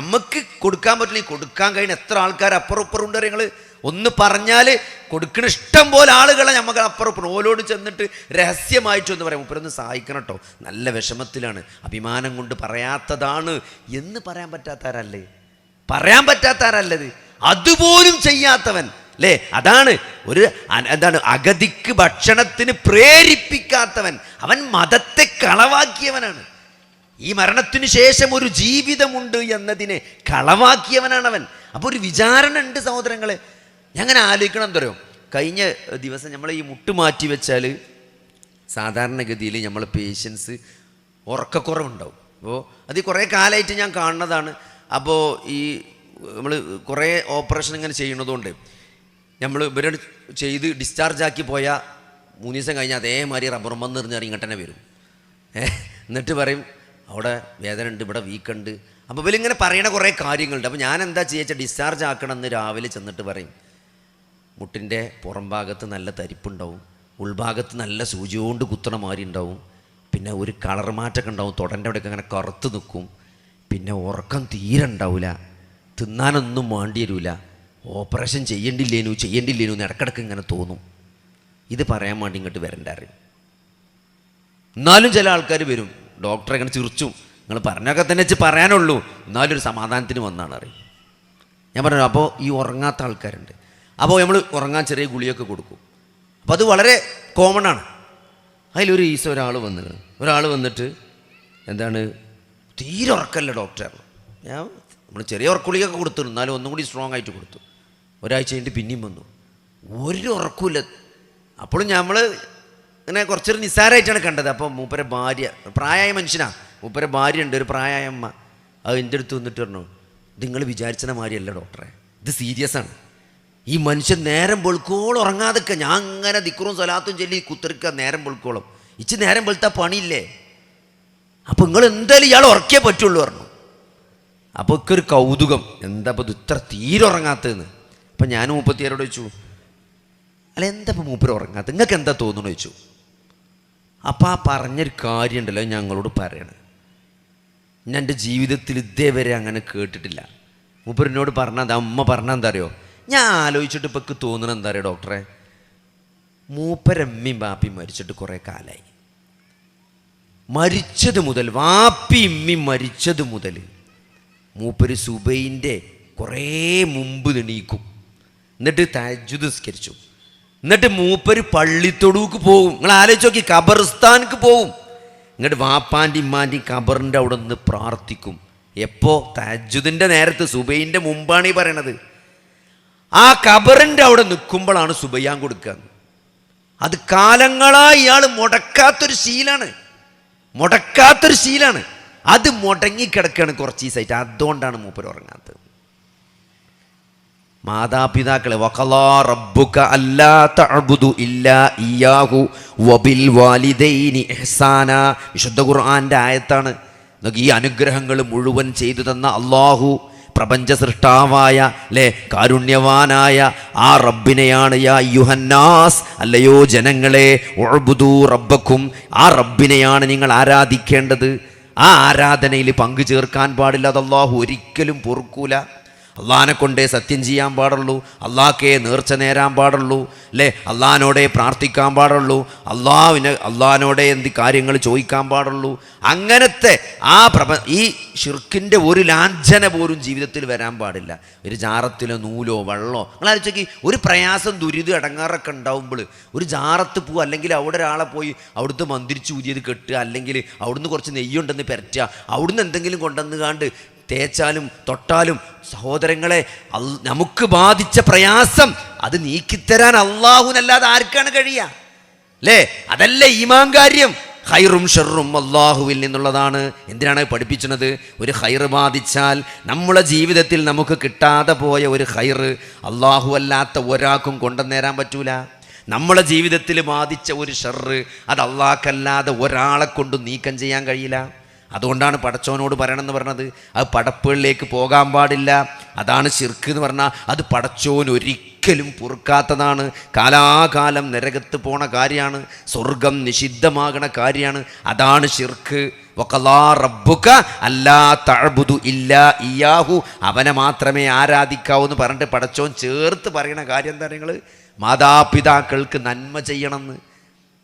നമുക്ക് കൊടുക്കാൻ പറ്റില്ല. ഈ കൊടുക്കാൻ കഴിയുന്ന എത്ര ആൾക്കാർ അപ്പുറം ഇപ്പുറം ഉണ്ട്. നിങ്ങൾ ഒന്ന് പറഞ്ഞാൽ കൊടുക്കണ ഇഷ്ടം പോലെ ആളുകളെ നമുക്ക് അപ്പുറം ഓലോട് ചെന്നിട്ട് രഹസ്യമായിട്ടൊന്ന് പറയാം, മുപ്പരൊന്ന് സഹായിക്കണം കേട്ടോ, നല്ല വിഷമത്തിലാണ്, അഭിമാനം കൊണ്ട് പറയാത്തതാണ് എന്ന് പറയാൻ പറ്റാത്താരല്ലത്. അതുപോലും ചെയ്യാത്തവൻ അല്ലേ? അതാണ് എന്താണ് അഗതിക്ക് ഭക്ഷണത്തിന് പ്രേരിപ്പിക്കാത്തവൻ, അവൻ മതത്തെ കളവാക്കിയവനാണ്. ഈ മരണത്തിന് ശേഷം ഒരു ജീവിതമുണ്ട് എന്നതിനെ കളവാക്കിയവനാണവൻ. അപ്പോൾ ഒരു വിചാരണ ഉണ്ട് സഹോദരങ്ങളെ. ഞാൻ അങ്ങനെ ആലോചിക്കണം. എന്തോ കഴിഞ്ഞ ദിവസം നമ്മൾ ഈ മുട്ട് മാറ്റി വെച്ചാൽ സാധാരണഗതിയിൽ നമ്മൾ പേഷ്യൻസ് ഉറക്കക്കുറവുണ്ടാവും. അപ്പോൾ അത് കുറേ കാലമായിട്ട് ഞാൻ കാണുന്നതാണ്. അപ്പോൾ ഈ നമ്മൾ കുറേ ഓപ്പറേഷൻ ഇങ്ങനെ ചെയ്യുന്നതുകൊണ്ട് നമ്മൾ ഇവരോട് ചെയ്ത് ഡിസ്ചാർജ് ആക്കി പോയാൽ 3 ദിവസം കഴിഞ്ഞാൽ അതേമാതിരി റബ്ബർ മന്ന് എറിഞ്ഞ് ഇങ്ങോട്ട് തന്നെ വരും. എന്നിട്ട് പറയും അവിടെ വേദന ഉണ്ട്, ഇവിടെ വീക്കുണ്ട്. അപ്പോൾ ഇവരിങ്ങനെ പറയണ കുറേ കാര്യങ്ങളുണ്ട്. അപ്പോൾ ഞാൻ എന്താ ചെയ്യുക, ഡിസ്ചാർജ് ആക്കണമെന്ന് രാവിലെ ചെന്നിട്ട് പറയും, മുട്ടിൻ്റെ പുറം ഭാഗത്ത് നല്ല തരിപ്പുണ്ടാവും, ഉൾഭാഗത്ത് നല്ല സൂചി കൊണ്ട് കുത്തണ മാതിരി ഉണ്ടാവും, പിന്നെ ഒരു കളർ മാറ്റമൊക്കെ ഉണ്ടാവും, തൊടൻ്റെ അവിടെയൊക്കെ അങ്ങനെ കറുത്ത് നിൽക്കും, പിന്നെ ഉറക്കം തീരെ ഉണ്ടാവില്ല, തിന്നാനൊന്നും വേണ്ടി വരില്ല, ഓപ്പറേഷൻ ചെയ്യേണ്ടില്ലേനു എന്ന് ഇടക്കിടക്ക് ഇങ്ങനെ തോന്നും. ഇത് പറയാൻ വേണ്ടി ഇങ്ങോട്ട് വരണ്ടാറ്. എന്നാലും ചില ആൾക്കാർ വരും, ഡോക്ടറെ ഇങ്ങനെ ചിരിച്ചും, നിങ്ങൾ പറഞ്ഞൊക്കെ തന്നെ വെച്ച് പറയാനുള്ളൂ, എന്നാലും ഒരു സമാധാനത്തിന് വന്നാണ് അറിയും. ഞാൻ പറഞ്ഞു, അപ്പോൾ ഈ ഉറങ്ങാത്ത ആൾക്കാരുണ്ട്, അപ്പോൾ നമ്മൾ ഉറങ്ങാൻ ചെറിയ ഗുളിയൊക്കെ കൊടുക്കും. അപ്പോൾ അത് വളരെ കോമൺ ആണ്. അതിലൊരു ഈസം ഒരാൾ വന്നിട്ട് എന്താണ്, തീരെ ഉറക്കമല്ല ഡോക്ടർ. നമ്മൾ ചെറിയ ഉറക്കുളിയൊക്കെ കൊടുത്തു, എന്നാലും ഒന്നും കൂടി സ്ട്രോങ് ആയിട്ട് കൊടുത്തു. ഒരാഴ്ച കഴിഞ്ഞിട്ട് പിന്നെയും വന്നു, ഒരു ഉറക്കമില്ല. അപ്പോഴും നമ്മൾ ഇങ്ങനെ കുറച്ചൊരു നിസ്സാരമായിട്ടാണ് കണ്ടത്. അപ്പോൾ മൂപ്പരെ ഭാര്യ, പ്രായമായ മനുഷ്യനാണ്, മൂപ്പരെ ഭാര്യ ഉണ്ട്, ഒരു പ്രായമായ അമ്മ. അത് എൻ്റെ അടുത്ത് വന്നിട്ട് പറഞ്ഞു, ഇത് നിങ്ങൾ വിചാരിച്ച മാതിരിയല്ല ഡോക്ടറെ, ഇത് സീരിയസ് ആണ്. ഈ മനുഷ്യൻ നേരം വെളുക്കോളം ഉറങ്ങാതൊക്കെ, ഞാൻ അങ്ങനെ ദിക്റും സ്വലാത്തും ചൊല്ലി കുത്തിരിക്കുക നേരം വെളുക്കോളം, ഇച്ച് നേരം വെളുത്താൽ പണിയില്ലേ, അപ്പോൾ നിങ്ങൾ എന്തായാലും ഇയാൾ ഉറക്കിയേ പറ്റുള്ളൂ പറഞ്ഞു. അപ്പോൾ ഒക്കെ ഒരു കൗതുകം, എന്താ ഇപ്പോൾ ഇത് ഇത്ര തീരെ ഉറങ്ങാത്തതെന്ന്. അപ്പം ഞാൻ 36 ചോദിച്ചു, അല്ല എന്താ ഇപ്പോൾ മൂപ്പര് ഉറങ്ങാത്തത്, നിങ്ങൾക്ക് എന്താ തോന്നുന്നു ചോദിച്ചു. അപ്പം ആ പറഞ്ഞൊരു കാര്യം ഉണ്ടല്ലോ ഞങ്ങളോട് പറയണേ, ഞാൻ എൻ്റെ ജീവിതത്തിൽ ഇതേവരെ അങ്ങനെ കേട്ടിട്ടില്ല. മൂപ്പരിനോട് പറഞ്ഞാൽ അമ്മ പറഞ്ഞാൽ എന്താ അറിയോ, ഞാൻ ആലോചിച്ചിട്ട് ഇപ്പം എനിക്ക് തോന്നണം എന്താ അറിയോ ഡോക്ടറെ, മൂപ്പരമ്മയും ബാപ്പിയും മരിച്ചിട്ട് കുറേ കാലമായി. മരിച്ചത് മുതൽ, വാപ്പി ഇമ്മി മരിച്ചത് മുതൽ മൂപ്പര് സുബൈൻ്റെ കുറേ മുമ്പ് എണീക്കും, എന്നിട്ട് തഹജ്ജുദ് നിസ്കരിച്ചു, എന്നിട്ട് മൂപ്പര് പള്ളിത്തൊടുക്ക് പോകും. നിങ്ങൾ ആലോചിച്ച് നോക്കി, ഖബർസ്ഥാനിക്ക് പോകും, എന്നിട്ട് വാപ്പാൻ്റെ ഇമ്മാൻ്റെയും ഖബറിൻ്റെ അവിടെ നിന്ന് പ്രാർത്ഥിക്കും. എപ്പോൾ? തഹജ്ജുദിൻ്റെ നേരത്ത്, സുബൈൻ്റെ മുമ്പാണ് ഈ പറയണത്. ആ ഖബറിൻ്റെ അവിടെ നിൽക്കുമ്പോഴാണ് സുബയ്യാൻ കൊടുക്കുക. അത് കാലങ്ങളായി ഇയാൾ മുടക്കാത്തൊരു ശീലാണ്. അത് മുടങ്ങിക്കിടക്കുകയാണ് കുറച്ച് ദിവസമായിട്ട്. അതുകൊണ്ടാണ് മൂപ്പര് ഉറങ്ങാത്തത്. മാതാപിതാക്കളെ, വഖളാ റബ്ബുക അല്ലാ തഅബുദു ഇല്ലാ ഇയ്യാഹു വബിൽ വാലിദൈനി ഇഹ്സാന. വിശുദ്ധ ഖുർആന്റെ ആയത്താണ്. ഈ അനുഗ്രഹങ്ങൾ മുഴുവൻ ചെയ്തു തന്ന അല്ലാഹു, പ്രപഞ്ച സൃഷ്ടാവായ കാരുണ്യവാനായ ആ റബ്ബിനെയാണ്, യാ അയ്യുഹന്നാസ്, അല്ലയോ ജനങ്ങളെ, ഉഅ്ബുദൂ റബ്ബക്കും, ആ റബ്ബിനെയാണ് നിങ്ങൾ ആരാധിക്കേണ്ടത്. ആ ആരാധനയിൽ പങ്കു ചേർക്കാൻ പാടില്ല. അത് അല്ലാഹു ഒരിക്കലും പൊറുക്കൂല. അള്ളാഹിനെ കൊണ്ടേ സത്യം ചെയ്യാൻ പാടുള്ളൂ, അള്ളാഹ്ക്കേ നേർച്ച നേരാൻ പാടുള്ളൂ, അള്ളാഹിനോടെ പ്രാർത്ഥിക്കാൻ പാടുള്ളൂ, അള്ളാഹിനോടെ എന്ത് കാര്യങ്ങൾ ചോദിക്കാൻ പാടുള്ളൂ. അങ്ങനത്തെ ഈ ഷിർക്കിൻ്റെ ഒരു ലാഞ്ചന പോലും ജീവിതത്തിൽ വരാൻ പാടില്ല. ഒരു ജാറത്തിലോ നൂലോ വെള്ളമോ, നിങ്ങൾ ആലോചിച്ച് ഒരു പ്രയാസം ദുരിതം ഇടങ്ങാറൊക്കെ ഉണ്ടാവുമ്പോൾ ഒരു ജാറത്ത് പോവുക, അല്ലെങ്കിൽ അവിടെ ഒരാളെ പോയി അവിടുത്തെ മന്ദിരിച്ച് ഊതിയത് കെട്ടുക, അല്ലെങ്കിൽ അവിടുന്ന് കുറച്ച് നെയ്യുണ്ടെന്ന് പെരറ്റുക, അവിടുന്ന് എന്തെങ്കിലും കൊണ്ടുവന്ന് കാണ്ട് തേച്ചാലും തൊട്ടാലും, സഹോദരങ്ങളെ, നമുക്ക് ബാധിച്ച പ്രയാസം അത് നീക്കിത്തരാൻ അള്ളാഹുനല്ലാതെ ആർക്കാണ് കഴിയുക? അതല്ലേ ഈമാൻ കാര്യം. ഖൈറും ഷർറും അള്ളാഹുവിൽ നിന്നുള്ളതാണ്. എന്തിനാണ് പഠിപ്പിക്കുന്നത്? ഒരു ഖൈറ് ബാധിച്ചാൽ നമ്മുടെ ജീവിതത്തിൽ നമുക്ക് കിട്ടാതെ പോയ ഒരു ഖൈറ് അള്ളാഹു അല്ലാത്ത ഒരാൾക്കും കൊണ്ടുവന്നേരാൻ പറ്റൂല. നമ്മളെ ജീവിതത്തിൽ ബാധിച്ച ഒരു ഷർറ് അത് അള്ളാഹ്ക്കല്ലാതെ ഒരാളെ കൊണ്ട് നീക്കം ചെയ്യാൻ കഴിയില്ല. അതുകൊണ്ടാണ് പടച്ചോനോട് പറയണമെന്ന് പറഞ്ഞത്. അത് പടപ്പുകളിലേക്ക് പോകാൻ പാടില്ല. അതാണ് ശിർക്ക് എന്ന് പറഞ്ഞാൽ. അത് പടച്ചോൻ ഒരിക്കലും പൊറുക്കാത്തതാണ്. കാലാകാലം നരകത്ത് പോണ കാര്യമാണ്, സ്വർഗം നിഷിദ്ധമാകണ കാര്യമാണ്. അതാണ് ശിർക്ക്. വഖളാ റബ്ബുക അല്ലാ തഅബുദു ഇല്ലാ ഇയ്യാഹു, അവനെ മാത്രമേ ആരാധിക്കാവൂ എന്ന് പറഞ്ഞിട്ട് പടച്ചോൻ ചേർത്ത് പറയണ കാര്യം എന്താ? നിങ്ങൾ മാതാപിതാക്കൾക്ക് നന്മ ചെയ്യണമെന്ന്.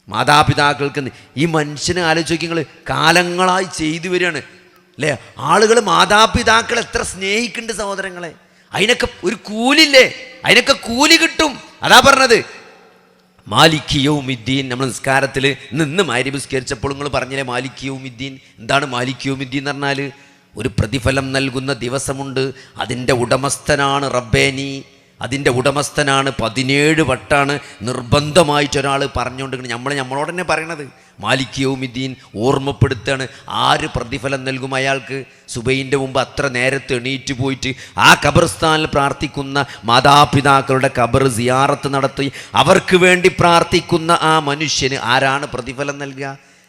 മാതാപിതാക്കൾക്ക് ഈ മനുഷ്യനെ ആലോചിച്ച് നിങ്ങൾ കാലങ്ങളായി ചെയ്തു വരികയാണ് ആളുകൾ. മാതാപിതാക്കൾ എത്ര സ്നേഹിക്കുന്നുണ്ട് സഹോദരങ്ങളെ. അതിനൊക്കെ ഒരു കൂലില്ലേ, അതിനൊക്കെ കൂലി കിട്ടും. അതാ പറഞ്ഞത് മാലിക് യൗമിദ്ദീൻ. നമ്മൾ നിസ്കാരത്തിൽ നിന്ന് മഗ്‌രിബ് നിസ്കരിച്ചപ്പോൾ നിങ്ങൾ പറഞ്ഞില്ലേ മാലിക് യൗമിദ്ദീൻ. എന്താണ് മാലിക് യൗമിദ്ദീൻ എന്ന് പറഞ്ഞാൽ? ഒരു പ്രതിഫലം നൽകുന്ന ദിവസമുണ്ട്, അതിൻ്റെ ഉടമസ്ഥനാണ് റബ്ബേ നീ. അതിൻ്റെ ഉടമസ്ഥനാണ്. 17 വട്ടാണ് നിർബന്ധമായിട്ട് ഒരാൾ പറഞ്ഞുകൊണ്ടിരിക്കുന്നത്. നമ്മളോട് തന്നെ പറയണത് മാലിക് യൗമിദ്ദീൻ ഓർമ്മപ്പെടുത്താണ്. ആര് പ്രതിഫലം നൽകും അയാൾക്ക്? സുബൈൻ്റെ മുമ്പ് അത്ര നേരത്തെ എണീറ്റ് പോയിട്ട് ആ ഖബർസ്ഥാനിൽ പ്രാർത്ഥിക്കുന്ന മാതാപിതാക്കളുടെ ഖബർ സിയാറത്ത് നടത്തി അവർക്ക് വേണ്ടി പ്രാർത്ഥിക്കുന്ന ആ മനുഷ്യന് ആരാണ് പ്രതിഫലം നൽകുക?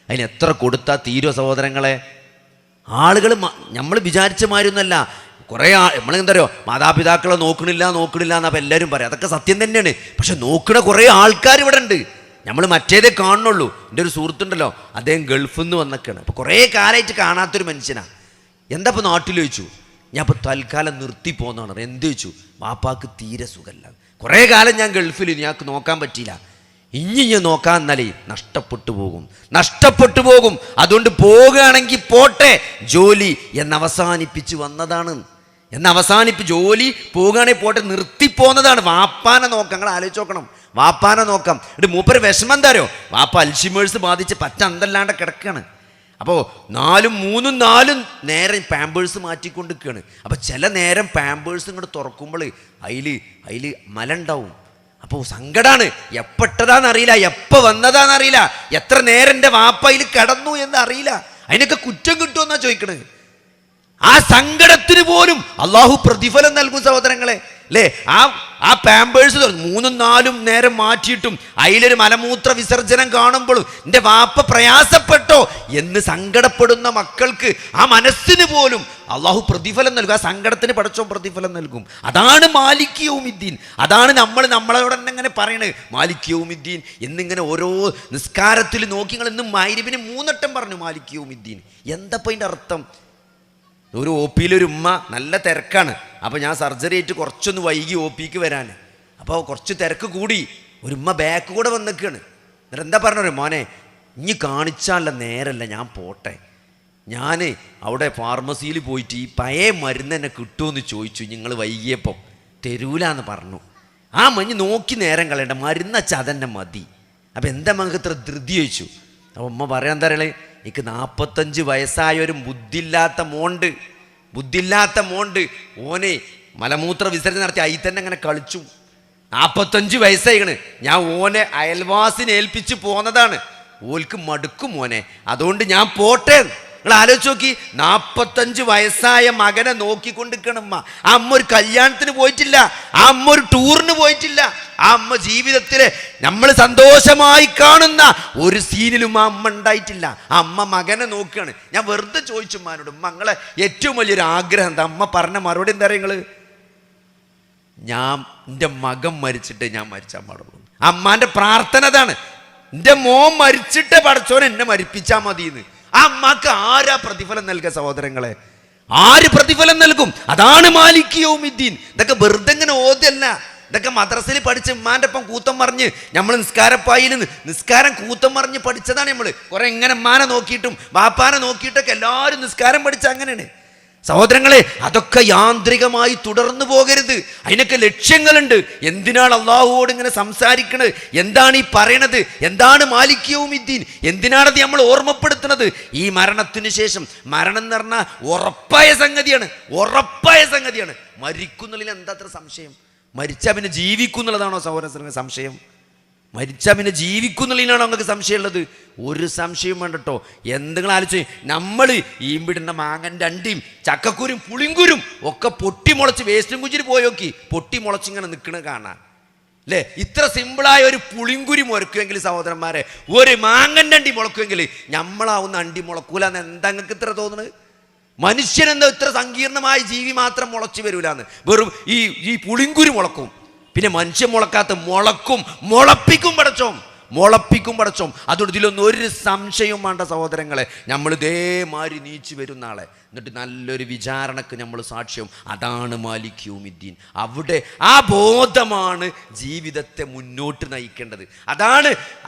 അതിന് എത്ര കൊടുത്താൽ തീരോ സഹോദരങ്ങളെ? ആളുകൾ നമ്മൾ വിചാരിച്ച മാതിരിയൊന്നുമല്ല. കുറേ നമ്മളെന്താ പറയുക, മാതാപിതാക്കളെ നോക്കണില്ല എന്നപ്പോൾ എല്ലാവരും പറയും. അതൊക്കെ സത്യം തന്നെയാണ്. പക്ഷെ നോക്കണ കുറേ ആൾക്കാർ ഇവിടെ ഉണ്ട്. നമ്മൾ മറ്റേതേ കാണുന്നുള്ളൂ. എൻ്റെ ഒരു സുഹൃത്തുണ്ടല്ലോ, അദ്ദേഹം ഗൾഫിൽ നിന്ന് വന്നൊക്കെയാണ്. അപ്പോൾ കുറേ കാലമായിട്ട് കാണാത്തൊരു മനുഷ്യനാണ്. എന്താ ഇപ്പോൾ നാട്ടിൽ ചോദിച്ചു. ഞാൻ ഇപ്പോൾ തൽക്കാലം നിർത്തി പോകുന്നതാണ്. എന്ത് ചോദിച്ചു? വാപ്പാക്ക് തീരെ സുഖമല്ല, കുറേ കാലം ഞാൻ ഗൾഫിൽ, ഞങ്ങൾക്ക് നോക്കാൻ പറ്റിയില്ല. ഇനി നോക്കാൻ എന്നാലേ നഷ്ടപ്പെട്ടു പോകും. അതുകൊണ്ട് പോകുകയാണെങ്കിൽ പോട്ടെ, ജോലി എന്നവസാനിപ്പിച്ച് വന്നതാണ്. ജോലി പോകുകയാണെങ്കിൽ പോട്ടെ, നിർത്തിപ്പോന്നതാണ്. വാപ്പാനെ നോക്കാം. നിങ്ങൾ ആലോചിച്ച് നോക്കണം, വാപ്പാനെ നോക്കാം. എന്നിട്ട് മൂപ്പര് വിഷമം എന്താരോ, വാപ്പ അൽഷിമേഴ്സ് ബാധിച്ച് പറ്റ അന്തല്ലാണ്ട് കിടക്കുകയാണ്. അപ്പോൾ 4 നേരം പാമ്പേഴ്സ് മാറ്റിക്കൊണ്ടിരിക്കുകയാണ്. അപ്പോൾ ചില നേരം പാമ്പേഴ്സ് ഇങ്ങോട്ട് തുറക്കുമ്പോൾ അതിൽ മല ഉണ്ടാവും. അപ്പോൾ സങ്കടമാണ്. എപ്പെട്ടതാണെന്നറിയില്ല, എപ്പോൾ വന്നതാണെന്നറിയില്ല, എത്ര നേരം എൻ്റെ വാപ്പയിൽ കിടന്നു എന്നറിയില്ല. അതിനൊക്കെ കുറ്റം കിട്ടുമെന്നാണ് ചോദിക്കണത്. ആ സങ്കടത്തിന് പോലും അള്ളാഹു പ്രതിഫലം നൽകും സഹോദരങ്ങളെ, അല്ലേ? ആ പാമ്പേഴ്സ് 3-4 നേരം മാറ്റിയിട്ടും അതിലൊരു മലമൂത്ര വിസർജനം കാണുമ്പോഴും എൻ്റെ വാപ്പ പ്രയാസപ്പെട്ടോ എന്ന് സങ്കടപ്പെടുന്ന മക്കൾക്ക് ആ മനസ്സിന് പോലും അള്ളാഹു പ്രതിഫലം നൽകും. ആ സങ്കടത്തിന് പടച്ചോൻ പ്രതിഫലം നൽകും. അതാണ് മാലിക് യൗമിദ്ദീൻ. അതാണ് നമ്മളോട് തന്നെ ഇങ്ങനെ പറയണത് മാലിക് യൗമിദ്ദീൻ എന്നിങ്ങനെ ഓരോ നിസ്കാരത്തിൽ നോക്കി. നിങ്ങൾ ഇന്ന് മഗ്‌രിബിന് 3 വട്ടം പറഞ്ഞു മാലിക് യൗമിദ്ദീൻ. എന്താപ്പോൾ അതിൻ്റെ അർത്ഥം? ഒരു ഒ പിയിലൊരു ഉമ്മ, നല്ല തിരക്കാണ്. അപ്പോൾ ഞാൻ സർജറി ആയിട്ട് കുറച്ചൊന്ന് വൈകി ഒ പിക്ക് വരാൻ. അപ്പോൾ കുറച്ച് തിരക്ക് കൂടി, ഒരു ഉമ്മ ബാക്ക് കൂടെ വന്നിക്കുകയാണ്. എന്നിട്ട് എന്താ പറഞ്ഞത്? മോനെ, ഇനി കാണിച്ചാലുള്ള നേരല്ല, ഞാൻ പോട്ടെ. ഞാൻ അവിടെ ഫാർമസിയിൽ പോയിട്ട് ഈ പഴയ മരുന്ന് എന്നെ കിട്ടുമെന്ന് ചോദിച്ചു. നിങ്ങൾ വൈകിയപ്പം തരൂലെന്ന് പറഞ്ഞു. ആ മഞ്ഞ് നോക്കി നേരം കളയണ്ട, മരുന്ന് വെച്ചാൽ അതന്നെ മതി. അപ്പം എന്താ മകൾക്ക് ഇത്ര ധൃതി ചോദിച്ചു. അപ്പോൾ ഉമ്മ പറയാൻ തരളേ, എനിക്ക് 45 വയസ്സായ ഒരു ബുദ്ധിയില്ലാത്ത മോണ്ട് ഓനെ മലമൂത്ര വിസർജനം നടത്തി അതിൽ തന്നെ അങ്ങനെ കളിച്ചു. 45 വയസ്സായിക്കണ്. ഞാൻ ഓനെ അയൽവാസിനെ ഏൽപ്പിച്ച് പോന്നതാണ്. ഓൽക്ക് മടുക്കും മോനെ, അതുകൊണ്ട് ഞാൻ പോട്ടെ. നിങ്ങൾ ആലോചിച്ച് നോക്കി, 45 വയസ്സായ മകനെ നോക്കിക്കൊണ്ടിരിക്കണം അമ്മ. ആ അമ്മ ഒരു കല്യാണത്തിന് പോയിട്ടില്ല, ആ അമ്മ ഒരു ടൂറിന് പോയിട്ടില്ല. ആ അമ്മ ജീവിതത്തില് നമ്മൾ സന്തോഷമായി കാണുന്ന ഒരു സീനിലും ആ അമ്മ ഉണ്ടായിട്ടില്ല. ആ അമ്മ മകനെ നോക്കുകയാണ്. ഞാൻ വെറുതെ ചോദിച്ചു ഉമ്മാനോട്, മങ്ങളെ ഏറ്റവും വലിയൊരു ആഗ്രഹം എന്താ? അമ്മ പറഞ്ഞ മറുപടി എന്താ പറയുക? നിങ്ങള്, എൻ്റെ മകൻ മരിച്ചിട്ടേ ഞാൻ മരിച്ചാൽ പാടുള്ളൂ. അമ്മാന്റെ പ്രാർത്ഥന അതാണ്. എൻ്റെ മോൻ മരിച്ചിട്ടേ പടച്ചോൻ എന്നെ മരിപ്പിച്ചാൽ മതിയെന്ന്. ആ അമ്മക്ക് ആരാ പ്രതിഫലം നൽകുക സഹോദരങ്ങളെ? ആര് പ്രതിഫലം നൽകും? അതാണ് മാലിക് യൗമിദ്ദീൻ. ഇതൊക്കെ വെറുതെ ഇങ്ങനെ ഓതല്ല. ഇതൊക്കെ മദ്രസയിൽ പഠിച്ച് ഉമ്മാൻ്റെ ഒപ്പം കൂത്തം പറഞ്ഞ് നമ്മൾ നിസ്കാരം കൂത്തം പറഞ്ഞ് പഠിച്ചതാണ്. നമ്മൾ കുറെ ഇങ്ങനെ ഉമ്മാനെ നോക്കിയിട്ടും ബാപ്പാനെ നോക്കിയിട്ടൊക്കെ എല്ലാവരും നിസ്കാരം പഠിച്ച അങ്ങനെയാണ് സഹോദരങ്ങളെ. അതൊക്കെ യാന്ത്രികമായി തുടർന്നു പോകരുത്. അതിനൊക്കെ ലക്ഷ്യങ്ങളുണ്ട്. എന്തിനാണ് അള്ളാഹുവോട് ഇങ്ങനെ സംസാരിക്കണത്? എന്താണ് ഈ പറയണത്? എന്താണ് മാലിക് യൗമിദ്ദീൻ? എന്തിനാണത് നമ്മൾ ഓർമ്മപ്പെടുത്തുന്നത്? ഈ മരണത്തിന് ശേഷം, മരണം എന്ന് പറഞ്ഞാൽ ഉറപ്പായ സംഗതിയാണ്. മരിക്കുന്നുള്ളിൽ എന്താ അത്ര സംശയം? മരിച്ചാൽ പിന്നെ ജീവിക്കുന്നുള്ളതാണോ സഹോദരൻ സംശയം? മരിച്ചാൽ പിന്നെ ജീവിക്കുന്നുള്ളതിനാണോ നിങ്ങൾക്ക് സംശയമുള്ളത്? ഒരു സംശയം വേണ്ടട്ടോ. എന്തെങ്കിലും ആലോചിച്ച്, നമ്മൾ ഈമ്പിടുന്ന മാങ്ങൻ്റെ അണ്ടിയും ചക്കക്കുരും പുളിങ്കുരും ഒക്കെ പൊട്ടിമുളച്ച് വേസ്റ്റും കുഞ്ചിന് പോയി നോക്കി, പൊട്ടിമുളച്ചിങ്ങനെ നിൽക്കണത് കാണാൻ, അല്ലേ? ഇത്ര സിമ്പിളായ ഒരു പുളിങ്കുരി മുളക്കുമെങ്കിൽ സഹോദരന്മാരെ, ഒരു മാങ്ങൻ്റെ അണ്ടി മുളക്കുമെങ്കിൽ നമ്മളാവുന്ന അണ്ടി മുളക്കൂലെന്ന് എന്താ നിങ്ങൾക്ക് ഇത്ര തോന്നുന്നത്? മനുഷ്യനെന്താ ഇത്ര സങ്കീർണമായ ജീവി മാത്രം മുളച്ചു വരൂലെന്ന്? വെറും ഈ പുളിങ്കുരു മുളക്കും. പിന്നെ മനുഷ്യൻ മുളക്കാത്ത മുളപ്പിക്കും പടച്ചോം. അതുകൊണ്ട് ഇതിലൊന്നും ഒരു സംശയവും വേണ്ട സഹോദരങ്ങളെ. നമ്മൾ ഇതേമാതിരി നീച്ചു വരുന്ന ആളെ എന്നിട്ട് നല്ലൊരു വിചാരണക്ക് നമ്മൾ സാക്ഷ്യം. അതാണ് മാലിക് യൗമിദ്ദീൻ. അവിടെ ആ ബോധമാണ് ജീവിതത്തെ മുന്നോട്ട് നയിക്കേണ്ടത്.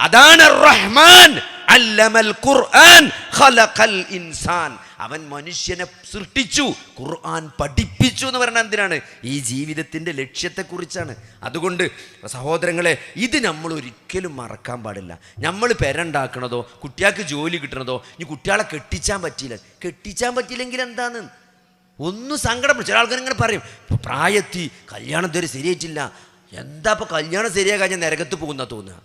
അതാണ് റഹ്മാൻ അല്ലമൽ ഖുർആൻ ഖലഖൽ ഇൻസാൻ. അവൻ മനുഷ്യനെ സൃഷ്ടിച്ചു, ഖുർആൻ പഠിപ്പിച്ചു എന്ന് പറഞ്ഞാൽ എന്തിനാണ്? ഈ ജീവിതത്തിൻ്റെ ലക്ഷ്യത്തെക്കുറിച്ചാണ്. അതുകൊണ്ട് സഹോദരങ്ങളെ, ഇത് നമ്മൾ ഒരിക്കലും മറക്കാൻ പാടില്ല. നമ്മൾ പെരണ്ടാക്കണതോ കുട്ടികൾക്ക് ജോലി കിട്ടണതോ, ഇനി കുട്ടികളെ കെട്ടിച്ചാൻ പറ്റിയില്ലെങ്കിൽ എന്താണ്? ഒന്നും സങ്കടം. ചില ആൾക്കാർ ഇങ്ങനെ പറയും, ഇപ്പോൾ പ്രായത്തി കല്യാണം ഇതുവരെ ശരിയായിട്ടില്ല, എന്താ ഇപ്പോൾ കല്യാണം ശരിയായി കഴിഞ്ഞാൽ നരകത്ത് പോകുന്ന തോന്നുക.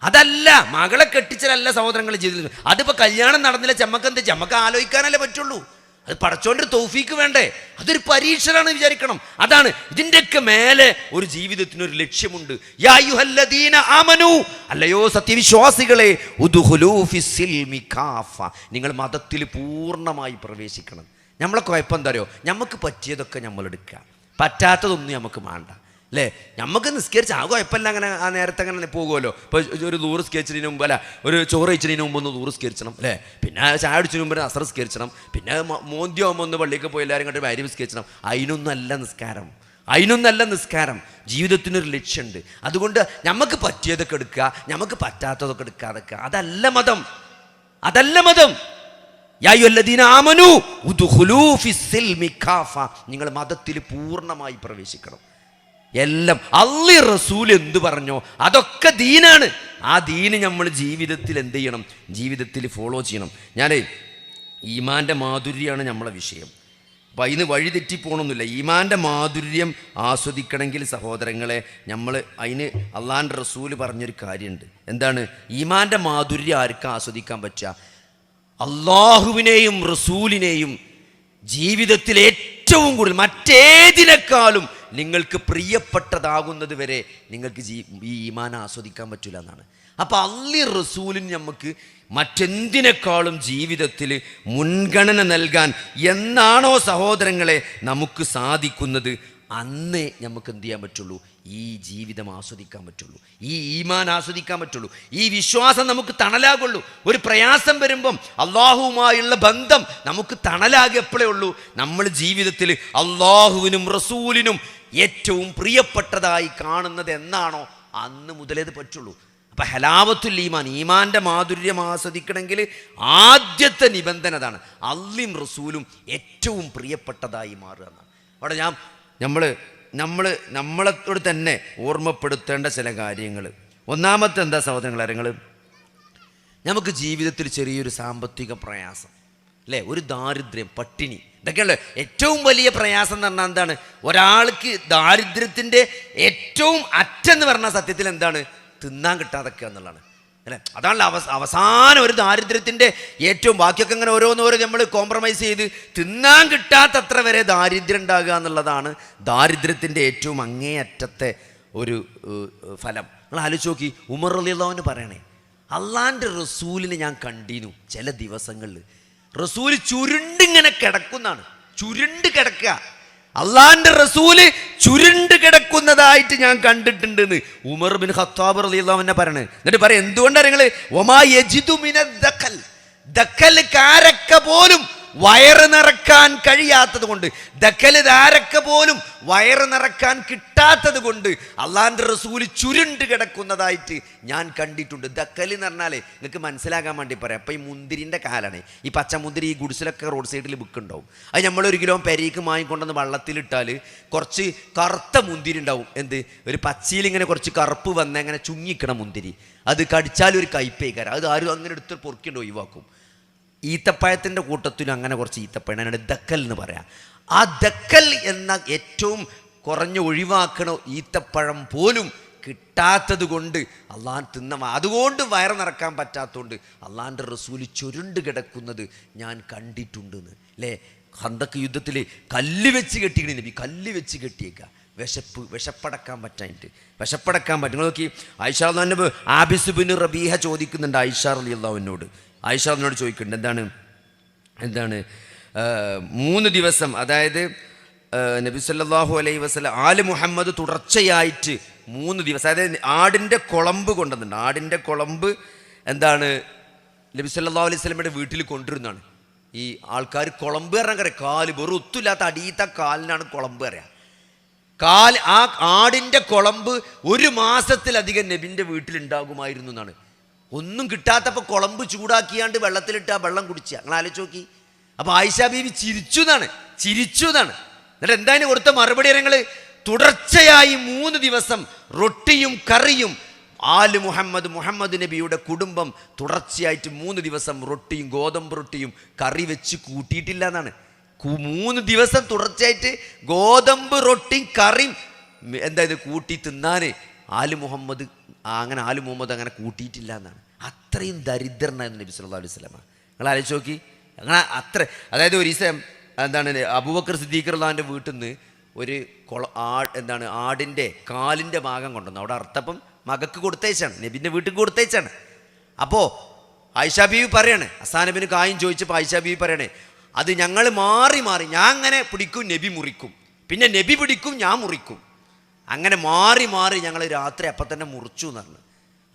അതല്ല, മകളെ കെട്ടിച്ചാലല്ല സഹോദരങ്ങളുടെ ജീവിതത്തിൽ. അതിപ്പോൾ കല്യാണം നടന്നില്ല, ചെമ്മക്കെന്ത് ചെമ്മക്ക് ആലോചിക്കാനല്ലേ പറ്റുള്ളൂ. അത് പടച്ചോൻ്റെ തൗഫീക്ക് വേണ്ടേ? അതൊരു പരീക്ഷണമാണ് വിചാരിക്കണം. അതാണ് ഇതിൻ്റെയൊക്കെ മേലെ ഒരു ജീവിതത്തിനൊരു ലക്ഷ്യമുണ്ട്. യാ അയ്യുഹല്ലദീന ആമനൂ, അല്ലയോ സത്യവിശ്വാസികളെ, ഉദ്ഖുലൂ ഫിസ്സിൽമി കാഫ, നിങ്ങൾ മതത്തിൽ പൂർണ്ണമായി പ്രവേശിക്കണം. നമ്മളെ കുഴപ്പം എന്താ അറിയോ? നമുക്ക് പറ്റിയതൊക്കെ നമ്മൾ എടുക്കുക, പറ്റാത്തതൊന്നും നമുക്ക് വേണ്ട, അല്ലേ? നമുക്ക് നിസ്കരിച്ച് ആ കുഴപ്പമില്ല, അങ്ങനെ ആ നേരത്തെ അങ്ങനെ പോകുമല്ലോ. ഇപ്പോൾ ഒരു 100 സ്കരിച്ചതിന് മുമ്പ്, അല്ല ഒരു ചോറ് കഴിച്ചതിന് മുമ്പ് ഒന്ന് 100 സ്കരിച്ചണം, അല്ലേ? പിന്നെ ചായ അടിച്ചതിന് മുമ്പ് അസർ സ്കരിച്ചണം, പിന്നെ മോന്തിയാകുമ്പോൾ ഒന്ന് പള്ളിക്ക് പോയി എല്ലാവരും കണ്ട് ഭാര്യ സ്കരിച്ചണം. അതിനൊന്നല്ല നിസ്കാരം, അതിനൊന്നല്ല നിസ്കാരം. ജീവിതത്തിനൊരു ലക്ഷ്യമുണ്ട്. അതുകൊണ്ട് നമുക്ക് പറ്റിയതൊക്കെ എടുക്കുക, നമുക്ക് പറ്റാത്തതൊക്കെ എടുക്കാതൊക്കെ. അതല്ല മതം, അതല്ല മതം. യാ അയ്യുഹല്ലദീന ആമനൂ ഉദ്ഖുലൂ ഫിസ്സിൽമി കാഫ, നിങ്ങൾ മതത്തിൽ പൂർണ്ണമായി പ്രവേശിക്കണം. എല്ലാം അല്ലാഹു റസൂൽ എന്ത് പറഞ്ഞോ അതൊക്കെ ദീനാണ്. ആ ദീന് നമ്മൾ ജീവിതത്തിൽ എന്ത് ചെയ്യണം? ജീവിതത്തിൽ ഫോളോ ചെയ്യണം. ഞാൻ ഈമാൻ്റെ മാധുര്യമാണ് നമ്മളെ വിഷയം. അപ്പം അതിന് വഴി തെറ്റിപ്പോകണമെന്നില്ല. ഈമാൻ്റെ മാധുര്യം ആസ്വദിക്കണമെങ്കിൽ സഹോദരങ്ങളെ, നമ്മൾ അതിന് അള്ളാഹുവിൻ്റെ റസൂൽ പറഞ്ഞൊരു കാര്യമുണ്ട്. എന്താണ്? ഈമാൻ്റെ മാധുര്യം ആർക്കും ആസ്വദിക്കാൻ പറ്റുക? അള്ളാഹുവിനെയും റസൂലിനെയും ജീവിതത്തിൽ ഏറ്റവും കൂടുതൽ മറ്റേതിനേക്കാളും നിങ്ങൾക്ക് പ്രിയപ്പെട്ടതാകുന്നത് വരെ നിങ്ങൾക്ക് ഈ ഈമാൻ ആസ്വദിക്കാൻ പറ്റില്ല എന്നാണ്. അപ്പോൾ അല്ലാഹു റസൂലിന് നമുക്ക് മറ്റെന്തിനേക്കാളും ജീവിതത്തിൽ മുൻഗണന നൽകാൻ എന്നാണോ സഹോദരങ്ങളെ നമുക്ക് സാധിക്കുന്നത്, അന്നേ നമുക്ക് എന്ത് ചെയ്യാൻ പറ്റുള്ളൂ? ഈ ജീവിതം ആസ്വദിക്കാൻ പറ്റുള്ളൂ, ഈ ഈമാൻ ആസ്വദിക്കാൻ പറ്റുള്ളൂ, ഈ വിശ്വാസം നമുക്ക് തണലാകുള്ളൂ. ഒരു പ്രയാസം വരുമ്പം അള്ളാഹുവുമായുള്ള ബന്ധം നമുക്ക് തണലാകെ എപ്പോഴേ ഉള്ളൂ? നമ്മൾ ജീവിതത്തിൽ അള്ളാഹുവിനും റസൂലിനും ഏറ്റവും പ്രിയപ്പെട്ടതായി കാണുന്നത് എന്നാണോ അന്ന് മുതലേത് പറ്റുള്ളൂ. അപ്പം ഹലാവത്തുൽ ഈമാൻ, ഈമാൻ്റെ മാധുര്യം ആസ്വദിക്കണമെങ്കിൽ ആദ്യത്തെ നിബന്ധന അതാണ്, അള്ളയും റസൂലും ഏറ്റവും പ്രിയപ്പെട്ടതായി മാറുക എന്നാണ്. അവിടെ നമ്മളോട് തന്നെ ഓർമ്മപ്പെടുത്തേണ്ട ചില കാര്യങ്ങൾ. ഒന്നാമത്തെ എന്താ സഹോദരങ്ങൾ? നമുക്ക് ജീവിതത്തിൽ ചെറിയൊരു സാമ്പത്തിക പ്രയാസം, അല്ലേ? ഒരു ദാരിദ്ര്യം, പട്ടിണി, ഇതൊക്കെയല്ലേ ഏറ്റവും വലിയ പ്രയാസം എന്ന് പറഞ്ഞാൽ എന്താണ്? ഒരാൾക്ക് ദാരിദ്ര്യത്തിൻ്റെ ഏറ്റവും അറ്റെന്ന് പറഞ്ഞാൽ സത്യത്തിൽ എന്താണ്? തിന്നാൻ കിട്ടാതൊക്കെ എന്നുള്ളതാണ്, അല്ലേ? അതാണല്ലോ അവസാനം ഒരു ദാരിദ്ര്യത്തിൻ്റെ ഏറ്റവും. ബാക്കിയൊക്കെ ഇങ്ങനെ ഓരോന്നോരോ നമ്മൾ കോംപ്രമൈസ് ചെയ്ത് തിന്നാൻ കിട്ടാത്തത്ര വരെ ദാരിദ്ര്യം ഉണ്ടാകുക എന്നുള്ളതാണ് ദാരിദ്ര്യത്തിൻ്റെ ഏറ്റവും അങ്ങേയറ്റത്തെ ഒരു ഫലം. നിങ്ങൾ ആലോചിച്ച് നോക്കി, ഉമർ റളിയല്ലാഹു അൻഹു പറയണേ, അള്ളാൻ്റെ റസൂലിനെ ഞാൻ കണ്ടീനു ചില ദിവസങ്ങളിൽ റസൂല് ചുരുണ്ടിങ്ങനെ കിടക്കുന്നതാണ്, ചുരുണ്ട് കിടക്കുക. അള്ളാന്റെ റസൂല് ചുരുണ്ട് കിടക്കുന്നതായിട്ട് ഞാൻ കണ്ടിട്ടുണ്ടെന്ന് ഉമർ ബിൻ ഖത്താബ് റളിയല്ലാഹു അൻഹു പറയണേ. എന്നിട്ട് പറയാം, എന്തുകൊണ്ടാണ് നിങ്ങൾ വമാ യജിദു മിനദ്ദഖൽ, ദഖൽ കാരക്ക പോലും വയറ് നിറക്കാൻ കഴിയാത്തത് കൊണ്ട്, ദഖല് ധാരക്ക പോലും വയറ് നിറക്കാൻ കിട്ടാത്തത് കൊണ്ട് അള്ളാന്റെ റസൂല് ചുരുണ്ട് കിടക്കുന്നതായിട്ട് ഞാൻ കണ്ടിട്ടുണ്ട്. ദഖല് എന്ന് പറഞ്ഞാലേ നിങ്ങൾക്ക് മനസ്സിലാക്കാൻ വേണ്ടി പറയാം. അപ്പം ഈ മുന്തിരിൻ്റെ കാലാണ്, ഈ പച്ചമുന്തിരി ഈ ഗുഡ്സിലൊക്കെ റോഡ് സൈഡിൽ ബുക്കുണ്ടാവും. അത് നമ്മൾ 1 കിലോ പെരീക്ക് വാങ്ങിക്കൊണ്ടെന്ന് വെള്ളത്തിലിട്ടാൽ കുറച്ച് കറുത്ത മുന്തിരി ഉണ്ടാവും. എന്ത്? ഒരു പച്ചയിൽ ഇങ്ങനെ കുറച്ച് കറുപ്പ് വന്ന് അങ്ങനെ ചുങ്ങിക്കണ മുന്തിരി, അത് കടിച്ചാലും ഒരു കയ്പേക്കാരം. അത് ആരും അങ്ങനെ എടുത്ത് പൊറുക്കിണ്ട് ഒഴിവാക്കും. ഈത്തപ്പഴത്തിൻ്റെ കൂട്ടത്തിലും അങ്ങനെ കുറച്ച് ഈത്തപ്പഴം, അതിനാണ് ദക്കൽ എന്ന് പറയാം. ആ ദക്കൽ എന്ന ഏറ്റവും കുറഞ്ഞ് ഒഴിവാക്കണ ഈത്തപ്പഴം പോലും കിട്ടാത്തത് കൊണ്ട് അള്ളാൻ അതുകൊണ്ട് വയറ് നിറക്കാൻ പറ്റാത്തതുകൊണ്ട് അള്ളാൻ്റെ റസൂല് ചുരുണ്ട് കിടക്കുന്നത് ഞാൻ കണ്ടിട്ടുണ്ടെന്ന്, അല്ലേ? ഖന്തക്ക് യുദ്ധത്തിൽ കല്ല് വെച്ച് കെട്ടിക്കണ നബി, കല്ല് വെച്ച് കെട്ടിയേക്കുക. വിശപ്പടക്കാൻ പറ്റും. നിങ്ങൾ നോക്കി, ആയിഷ റളിയല്ലാഹു അൻഹ ആബിസ് ബിൻ റബീഹ ചോദിക്കുന്നുണ്ട് ആയിഷ റളിയല്ലാഹു അൻഹയോട്. ആയിഷ റളിയല്ലാഹു അൻഹ ചോദിക്കുന്നുണ്ട്, എന്താണ് 3 ദിവസം, അതായത് നബി സല്ലല്ലാഹു അലൈഹി വസല്ലം ആല് മുഹമ്മദ് തുടർച്ചയായിട്ട് 3 ദിവസം, അതായത് ആടിൻ്റെ കുളമ്പ് കൊണ്ടുവന്നിട്ടുണ്ട്. ആടിൻ്റെ കുളമ്പ് എന്താണ്? നബി സല്ലല്ലാഹു അലൈഹി വസല്ലമയുടെ വീട്ടിൽ കൊണ്ടുവരുന്നതാണ്. ഈ ആൾക്കാർ കുളമ്പ് പറഞ്ഞാൽ അറിയാം, കാല് വെറും ഒത്തുമില്ലാത്ത അടിയത്തെ കാലിനാണ് കുളമ്പ് അറിയാം. ആ ആടിൻ്റെ കുളമ്പ് 1 മാസത്തിലധികം നബിൻ്റെ വീട്ടിലുണ്ടാകുമായിരുന്നു എന്നാണ്. ഒന്നും കിട്ടാത്തപ്പോൾ കുളമ്പ് ചൂടാക്കിയാണ്ട് വെള്ളത്തിലിട്ട് ആ വെള്ളം കുടിച്ച. നിങ്ങൾ ആലോചിച്ച് നോക്കി. അപ്പോൾ ആയിഷ ബീവി ചിരിച്ചു എന്നാണ്. എന്നിട്ട് എന്തായാലും കൊടുത്ത മറുപടി ഞങ്ങൾ തുടർച്ചയായി 3 ദിവസം റൊട്ടിയും കറിയും, ആല് മുഹമ്മദ് നബിയുടെ കുടുംബം തുടർച്ചയായിട്ട് 3 ദിവസം റൊട്ടിയും ഗോതമ്പ് റൊട്ടിയും കറി വെച്ച് കൂട്ടിയിട്ടില്ല എന്നാണ്. 3 ദിവസം തുടർച്ചയായിട്ട് ഗോതമ്പ് റൊട്ടിയും കറിയും എന്തായത് കൂട്ടി തിന്നാൻ ആല് മുഹമ്മദ് അങ്ങനെ കൂട്ടിയിട്ടില്ല എന്നാണ്. അത്രയും ദരിദ്രനായിരുന്നു നബി സല്ലല്ലാഹു അലൈഹി വസല്ലം. നിങ്ങൾ ആലോചിച്ച് നോക്കി. അങ്ങനെ അത്ര, അതായത് ഒരു ദിവസം എന്താണ് അബൂബക്കർ സിദ്ദീഖ് റളിയല്ലാഹുവിൻ്റെ വീട്ടിൽ നിന്ന് ഒരു ആടിൻ്റെ കാലിൻ്റെ ഭാഗം കൊണ്ടുവന്നു. അവിടെ അർത്ഥപ്പം മകക്ക് കൊടുത്തയച്ചാണ്, നബിൻ്റെ വീട്ടിൽ കൊടുത്തയച്ചാണ്. അപ്പോൾ ആയിഷ ബീവി പറയാണ്, ഹസ്സാൻ നബിന് കായും ചോദിച്ചപ്പോൾ ആയിഷ ബീവി പറയണേ, അത് ഞങ്ങൾ മാറി ഞാൻ അങ്ങനെ പിടിക്കും, നബി മുറിക്കും, പിന്നെ നബി പിടിക്കും, ഞാൻ മുറിക്കും, അങ്ങനെ മാറി ഞങ്ങൾ രാത്രി അപ്പം തന്നെ മുറിച്ചു എന്ന് പറഞ്ഞു.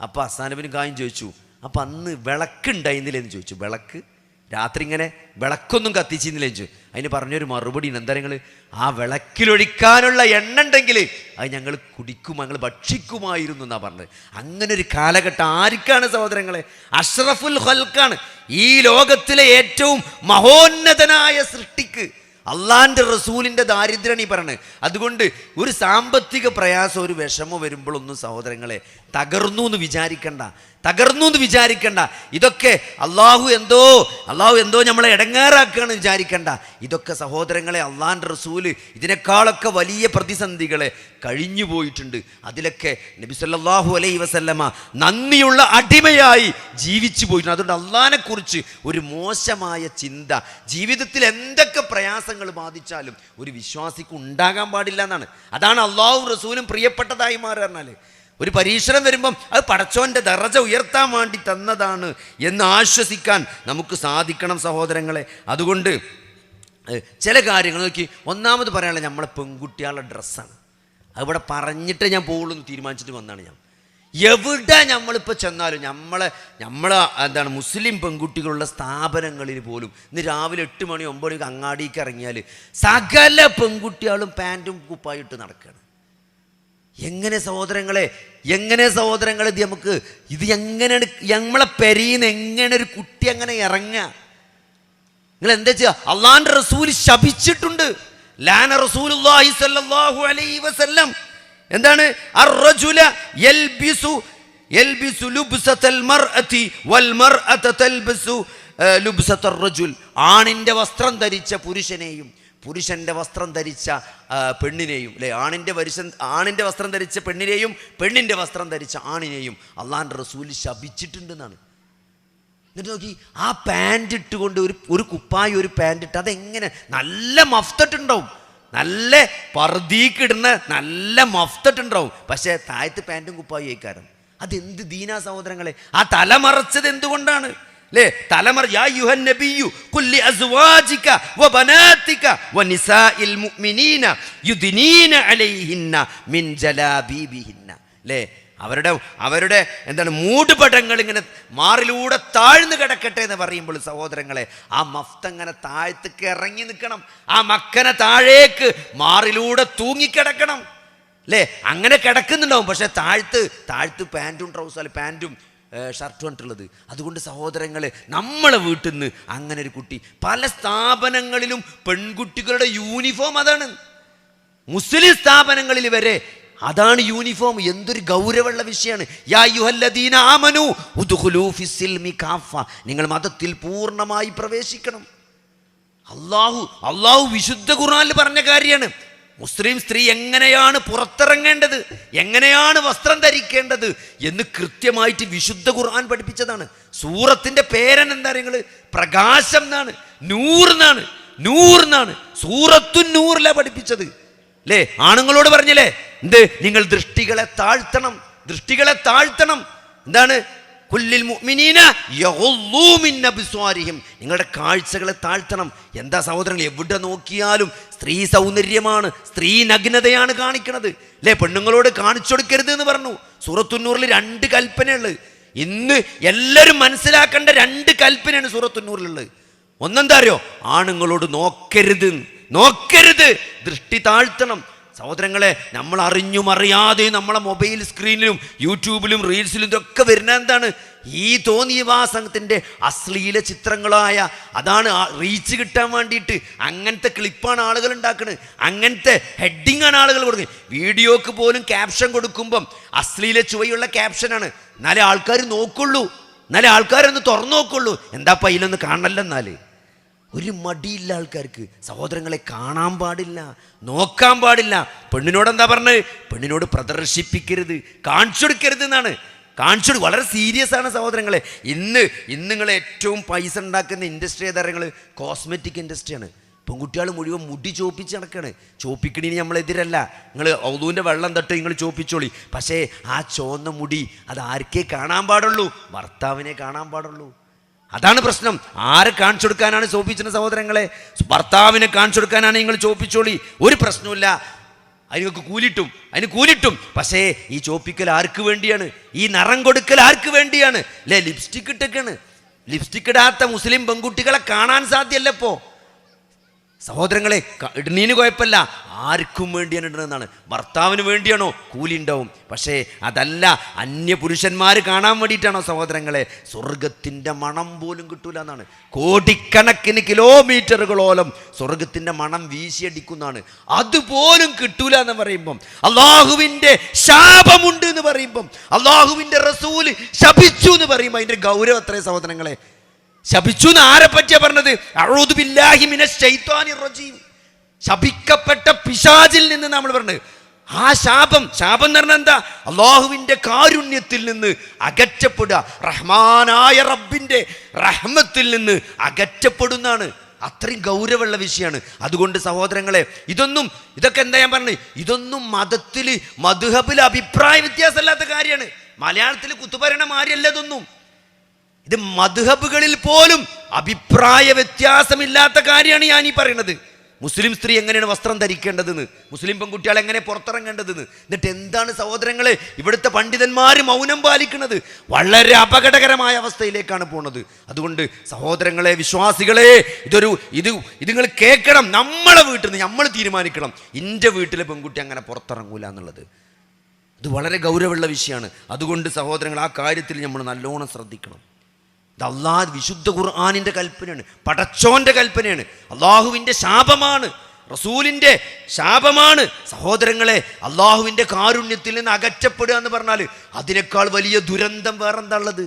അപ്പോൾ ഹസ്സാൻ നബിന് കായും ചോദിച്ചു, അപ്പം അന്ന് വിളക്കുണ്ടായിരുന്നില്ലെന്ന് ചോദിച്ചു. വിളക്ക് രാത്രി ഇങ്ങനെ വിളക്കൊന്നും കത്തിച്ചിരുന്നില്ലെന്ന് ചോദിച്ചു. അതിന് പറഞ്ഞൊരു മറുപടി എന്താ, നിങ്ങൾ ആ വിളക്കിലൊഴിക്കാനുള്ള എണ്ണ ഉണ്ടെങ്കിൽ അത് ഞങ്ങൾ കുടിക്കും, ഞങ്ങൾ ഭക്ഷിക്കുമായിരുന്നു എന്നാണ് പറഞ്ഞത്. അങ്ങനെ ഒരു കാലഘട്ടം ആർക്കാണ് സഹോദരങ്ങളെ? അഷ്റഫുൽ ഖൽഖാണ്, ഈ ലോകത്തിലെ ഏറ്റവും മഹോന്നതനായ സൃഷ്ടിക്ക് അള്ളാൻ്റെ റസൂലിൻ്റെ ദാരിദ്ര്യമാണ് ഈ പറയണത്. അതുകൊണ്ട് ഒരു സാമ്പത്തിക പ്രയാസം, ഒരു വിഷമം വരുമ്പോഴൊന്നും സഹോദരങ്ങളെ തകർന്നു എന്ന് വിചാരിക്കണ്ട. ഇതൊക്കെ അള്ളാഹു എന്തോ നമ്മളെ ഇടങ്ങേറാക്കുകയാണ് വിചാരിക്കണ്ട. ഇതൊക്കെ സഹോദരങ്ങളെ അള്ളാൻ്റെ റസൂല് ഇതിനേക്കാളൊക്കെ വലിയ പ്രതിസന്ധികളെ കഴിഞ്ഞു പോയിട്ടുണ്ട്. അതിലൊക്കെ നബി സല്ലല്ലാഹു അലൈഹി വസല്ലമ നന്ദിയുള്ള അടിമയായി ജീവിച്ചു പോയിട്ടുണ്ട്. അതുകൊണ്ട് അള്ളാഹിനെക്കുറിച്ച് ഒരു മോശമായ ചിന്ത ജീവിതത്തിൽ എന്തൊക്കെ പ്രയാസങ്ങൾ ബാധിച്ചാലും ഒരു വിശ്വാസിക്ക് ഉണ്ടാകാൻ പാടില്ല എന്നാണ്. അതാണ് അള്ളാഹുവും റസൂലും പ്രിയപ്പെട്ടതായി മാറുക. ഒരു പരീക്ഷണം വരുമ്പം അത് പടച്ചോൻ്റെ ദറജ ഉയർത്താൻ വേണ്ടി തന്നതാണ് എന്ന് ആശ്വസിക്കാൻ നമുക്ക് സാധിക്കണം സഹോദരങ്ങളെ. അതുകൊണ്ട് ചില കാര്യങ്ങൾ നോക്കി, ഒന്നാമത് പറയാനുള്ളത് നമ്മളെ പെൺകുട്ടികളുടെ ഡ്രസ്സാണ്. അതിവിടെ പറഞ്ഞിട്ട് ഞാൻ പോകുള്ളൂ എന്ന് തീരുമാനിച്ചിട്ട് വന്നാണ് ഞാൻ. എവിടെ നമ്മളിപ്പോൾ ചെന്നാലും നമ്മളെ എന്താണ് മുസ്ലിം പെൺകുട്ടികളുള്ള സ്ഥാപനങ്ങളിൽ പോലും ഇന്ന് രാവിലെ 8 മണി 9 മണിക്ക് അങ്ങാടിക്ക് ഇറങ്ങിയാൽ സകല പെൺകുട്ടികളും പാൻറ്റും കുപ്പായിട്ട് നടക്കുകയാണ്. എങ്ങനെ സഹോദരങ്ങളെ ഇത് നമുക്ക് ഇത് എങ്ങനെയാണ് നമ്മളെ പെരീന്ന് എങ്ങനെ ഒരു കുട്ടി അങ്ങനെ ഇറങ്ങുക? നിങ്ങൾ എന്താ ചെയ്യുക? അള്ളാന്റെ റസൂൽ ശപിച്ചിട്ടുണ്ട്. ലാന റസൂലുള്ളാഹി സ്വല്ലല്ലാഹു അലൈഹി വസല്ലം എന്താണ്? അർറജുല യൽബിസു ലുബ്സതൽ മർഅതി വൽ മർഅത തൽബിസു ലുബ്സതർ റജുൽ. ആണിന്റെ വസ്ത്രം ധരിച്ച പുരുഷനെയും പുരുഷന്റെ വസ്ത്രം ധരിച്ച പെണ്ണിനെയും, അല്ലെ, ആണിന്റെ വസ്ത്രം ധരിച്ച പെണ്ണിനെയും പെണ്ണിന്റെ വസ്ത്രം ധരിച്ച ആണിനെയും അള്ളാന്റെ റസൂൽ ശപിച്ചിട്ടുണ്ടെന്നാണ്. എന്നിട്ട് നോക്കി, ആ പാൻറ് ഇട്ടുകൊണ്ട് ഒരു കുപ്പായി ഒരു പാൻറ് ഇട്ട് അതെങ്ങനെ നല്ല മഫ്തട്ടുണ്ടാവും, നല്ല പർദീക്കിടുന്ന നല്ല മഫ്തട്ടുണ്ടാവും, പക്ഷേ താഴത്ത് പാൻറ്റും കുപ്പായി ആയിക്കാരം. അതെന്ത് ദീനാ സഹോദരങ്ങളെ? ആ തലമറച്ചത് എന്തുകൊണ്ടാണ്? അല്ലേ, തലമറ യാ യുഹൻ നബിയു ഖുല്ലി അസ്വാജിക വബനാതിക വനിസാഇൽ മുഅ്മിനീന യുദ്നീന അലൈഹിന്ന മിൻ ജലാബീബിഹിന്ന. അല്ലേ, അവരുടെ എന്താണ് മൂടുപടങ്ങൾ ഇങ്ങനെ മാറിലൂടെ താഴ്ന്നു കിടക്കട്ടെ എന്ന് പറയുമ്പോൾ സഹോദരങ്ങളെ, ആ മഫ്ത അങ്ങനെ താഴത്തേക്ക് ഇറങ്ങി നിൽക്കണം, ആ മക്കനെ താഴേക്ക് മാറിലൂടെ തൂങ്ങിക്കിടക്കണം. അല്ലേ, അങ്ങനെ കിടക്കുന്നുണ്ടാവും, പക്ഷെ താഴ്ത്ത് പാൻറ്റും ട്രൗസർ പാൻറ്റും ഷർട്ട് വന്നിട്ടുള്ളത്. അതുകൊണ്ട് സഹോദരങ്ങളെ, നമ്മളെ വീട്ടിൽ നിന്ന് അങ്ങനെ ഒരു കുട്ടി, പല സ്ഥാപനങ്ങളിലും പെൺകുട്ടികളുടെ യൂണിഫോം അതാണ്. മുസ്ലിം സ്ഥാപനങ്ങളിൽ വരെ അതാണ് യൂണിഫോം. എന്തൊരു ഗൗരവമുള്ള വിഷയമാണ്. യാ അയ്യുഹല്ലദീന ആമനൂ ഉദ്ഖുലൂ ഫിസ്സിൽമി കാഫ. നിങ്ങൾ മതത്തിൽ പൂർണ്ണമായി പ്രവേശിക്കണം. അള്ളാഹു വിശുദ്ധ ഖുർആനിൽ പറഞ്ഞ കാര്യമാണ്. മുസ്ലിം സ്ത്രീ എങ്ങനെയാണ് പുറത്തിറങ്ങേണ്ടത്, എങ്ങനെയാണ് വസ്ത്രം ധരിക്കേണ്ടത് എന്ന് കൃത്യമായിട്ട് വിശുദ്ധ ഖുർആൻ പഠിപ്പിച്ചതാണ്. സൂറത്തിന്റെ പേരെന്താ നിങ്ങൾ? പ്രകാശം എന്നാണ്, നൂർ. സൂറത്തുൻ നൂറിലാ പഠിപ്പിച്ചത്. അല്ലേ, ആണുങ്ങളോട് പറഞ്ഞില്ലേ എന്ത്? നിങ്ങൾ ദൃഷ്ടികളെ താഴ്ത്തണം. എന്താണ്? കുല്ലിൽ മുഅ്മിനീന യഗുള്ളൂ മിൻ അബ്സ്വാരിഹിം. നിങ്ങളുടെ കാഴ്ചകളെ താഴ്ത്തണം. എന്താ സഹോദരങ്ങൾ, എവിടെ നോക്കിയാലും സ്ത്രീ സൗന്ദര്യമാണ്, സ്ത്രീ നഗ്നതയാണ് കാണിക്കുന്നത്. അല്ലേ, പെണ്ണുങ്ങളോട് കാണിച്ചു കൊടുക്കരുത് എന്ന് പറഞ്ഞു. സൂറത്തുന്നൂറിൽ 2 കൽപ്പനയുള്ളത്. ഇന്ന് എല്ലാവരും മനസ്സിലാക്കേണ്ട 2 കൽപ്പനയാണ് സൂറത്തുന്നൂറിലുള്ളത്. ഒന്നെന്താ അറിയോ? ആണുങ്ങളോട് നോക്കരുത്, ദൃഷ്ടി താഴ്ത്തണം. സഹോദരങ്ങളെ, നമ്മൾ അറിഞ്ഞും അറിയാതെയും നമ്മളെ മൊബൈൽ സ്ക്രീനിലും യൂട്യൂബിലും റീൽസിലും ഇതൊക്കെ വരുന്ന എന്താണ്? ഈ തോന്നിയവാസത്തിൻ്റെ അശ്ലീല ചിത്രങ്ങളായ, അതാണ് റീച്ച് കിട്ടാൻ വേണ്ടിയിട്ട് അങ്ങനത്തെ ക്ലിപ്പാണ് ആളുകൾ ഉണ്ടാക്കുന്നത്, അങ്ങനത്തെ ഹെഡിങ് ആണ് ആളുകൾ കൊടുക്കുന്നത്. വീഡിയോക്ക് പോലും ക്യാപ്ഷൻ കൊടുക്കുമ്പം അശ്ലീല ചുവയുള്ള ക്യാപ്ഷനാണ്. എന്നാലേ ആൾക്കാർ നോക്കുള്ളൂ, എന്നാലേ ആൾക്കാരൊന്ന് തുറന്നു നോക്കുള്ളൂ. എന്താ പയ്യിലൊന്ന് കാണല്ലോ. ഒരു മടിയില്ല ആൾക്കാർക്ക്. സഹോദരങ്ങളെ കാണാൻ പാടില്ല, നോക്കാൻ പാടില്ല. പെണ്ണിനോട് എന്താ പറഞ്ഞത്? പെണ്ണിനോട് പ്രദർശിപ്പിക്കരുത്, കാണിച്ചു കൊടുക്കരുത് എന്നാണ്. കാണിച്ചു വളരെ സീരിയസ് ആണ് സഹോദരങ്ങളെ. ഇന്ന് നിങ്ങൾ ഏറ്റവും പൈസ ഉണ്ടാക്കുന്ന ഇൻഡസ്ട്രി ഏതാ? നിങ്ങൾ കോസ്മെറ്റിക് ഇൻഡസ്ട്രിയാണ്. പെൺകുട്ടികൾ മുഴുവൻ മുടി ചോപ്പിച്ച് നടക്കുകയാണ്. ചോപ്പിക്കണീന് നമ്മളെതിരല്ല. നിങ്ങൾ ഔദൂൻ്റെ വെള്ളം തട്ട് നിങ്ങൾ ചോപ്പിച്ചോളി. പക്ഷേ ആ ചോന്ന മുടി അത് ആർക്കേ കാണാൻ പാടുള്ളൂ? ഭർത്താവിനെ കാണാൻ പാടുള്ളൂ. അതാണ് പ്രശ്നം. ആരെ കാണിച്ചു കൊടുക്കാനാണ് ചോപ്പിച്ചിന് സഹോദരങ്ങളെ? ഭർത്താവിനെ കാണിച്ചു കൊടുക്കാനാണ് നിങ്ങൾ ചോപ്പിച്ചോളി, ഒരു പ്രശ്നമില്ല. അതിനൊക്കെ അതിന് കൂലിട്ടും. പക്ഷേ ഈ ചോപ്പിക്കൽ ആർക്ക് വേണ്ടിയാണ്? ഈ നിറം കൊടുക്കൽ ആർക്ക് വേണ്ടിയാണ്? അല്ലേ, ലിപ്സ്റ്റിക് ഇട്ടൊക്കെയാണ്. ലിപ്സ്റ്റിക് ഇടാത്ത മുസ്ലിം പെൺകുട്ടികളെ കാണാൻ സാധ്യമല്ല ഇപ്പോൾ. സഹോദരങ്ങളെ, ഇടുന്നതിന് കുഴപ്പമില്ല, ആർക്കും വേണ്ടിയാണ് ഇടുന്നതെന്നാണ്. ഭർത്താവിന് വേണ്ടിയാണോ? കൂലി ഉണ്ടാവും. പക്ഷേ അതല്ല, അന്യ പുരുഷന്മാർ കാണാൻ വേണ്ടിയിട്ടാണോ സഹോദരങ്ങളെ? സ്വർഗത്തിൻ്റെ മണം പോലും കിട്ടൂല എന്നാണ്. കോടിക്കണക്കിന് കിലോമീറ്ററുകളോളം സ്വർഗത്തിൻ്റെ മണം വീശിയടിക്കുന്നതാണ്. അതുപോലും കിട്ടൂല എന്ന് പറയുമ്പം, അള്ളാഹുവിൻ്റെ ശാപമുണ്ട് എന്ന് പറയുമ്പം, അള്ളാഹുവിൻ്റെ റസൂല് ശപിച്ചു എന്ന് പറയുമ്പോൾ അതിൻ്റെ ഗൗരവം എത്രയും സഹോദരങ്ങളെ. ശപിച്ചു എന്ന് ആരെ പറ്റിയാ പറഞ്ഞത്? അഊദു ബില്ലാഹി മിനശ് ശൈത്വാനിർ റജീം. ശപിക്കപ്പെട്ട പിശാചിൽ നിന്ന് നമ്മൾ പറഞ്ഞത്. ആ ശാപം എന്ന് പറഞ്ഞാൽ എന്താ? അള്ളാഹുവിൻ്റെ കാരുണ്യത്തിൽ നിന്ന് അകറ്റപ്പെടുക, റഹ്മാനായ റബ്ബിൻ്റെ റഹ്മത്തിൽ നിന്ന് അകറ്റപ്പെടുന്നതാണ്. അത്രയും ഗൗരവമുള്ള വിഷയമാണ്. അതുകൊണ്ട് സഹോദരങ്ങളെ, ഇതൊക്കെ എന്താ ഞാൻ പറഞ്ഞത്? ഇതൊന്നും മതത്തിൽ മദ്ഹബിൽ അഭിപ്രായ വ്യത്യാസമല്ലാത്ത കാര്യമാണ്. മലയാളത്തിൽ കുത്തുപരണ മാരിയല്ല ഇതൊന്നും. ഇത് മദ്ഹബുകളിൽ പോലും അഭിപ്രായ വ്യത്യാസമില്ലാത്ത കാര്യമാണ് ഞാൻ ഈ പറയുന്നത്. മുസ്ലിം സ്ത്രീ എങ്ങനെയാണ് വസ്ത്രം ധരിക്കേണ്ടതെന്ന്, മുസ്ലിം പെൺകുട്ടികൾ എങ്ങനെ പുറത്തിറങ്ങേണ്ടതെന്ന്. എന്നിട്ട് എന്താണ് സഹോദരങ്ങളെ ഇവിടുത്തെ പണ്ഡിതന്മാർ മൗനം പാലിക്കുന്നത്? വളരെ അപകടകരമായ അവസ്ഥയിലേക്കാണ് പോണത്. അതുകൊണ്ട് സഹോദരങ്ങളെ, വിശ്വാസികളെ, ഇത് നിങ്ങൾ കേൾക്കണം. നമ്മളെ വീട്ടിൽ നിന്ന് നമ്മൾ തീരുമാനിക്കണം, എൻ്റെ വീട്ടിലെ പെൺകുട്ടി അങ്ങനെ പുറത്തിറങ്ങൂല എന്നുള്ളത്. ഇത് വളരെ ഗൗരവമുള്ള വിഷയമാണ്. അതുകൊണ്ട് സഹോദരങ്ങൾ, ആ കാര്യത്തിൽ നമ്മൾ നല്ലോണം ശ്രദ്ധിക്കണം. ഇത് അള്ളാഹ് വിശുദ്ധ ഖുർആനിൻ്റെ കൽപ്പനയാണ്, പടച്ചോൻ്റെ കൽപ്പനയാണ്. അള്ളാഹുവിൻ്റെ ശാപമാണ്, റസൂലിൻ്റെ ശാപമാണ്. സഹോദരങ്ങളെ, അള്ളാഹുവിൻ്റെ കാരുണ്യത്തിൽ നിന്ന് അകറ്റപ്പെടുക എന്ന് പറഞ്ഞാൽ അതിനേക്കാൾ വലിയ ദുരന്തം വേറെന്താ ഉള്ളത്?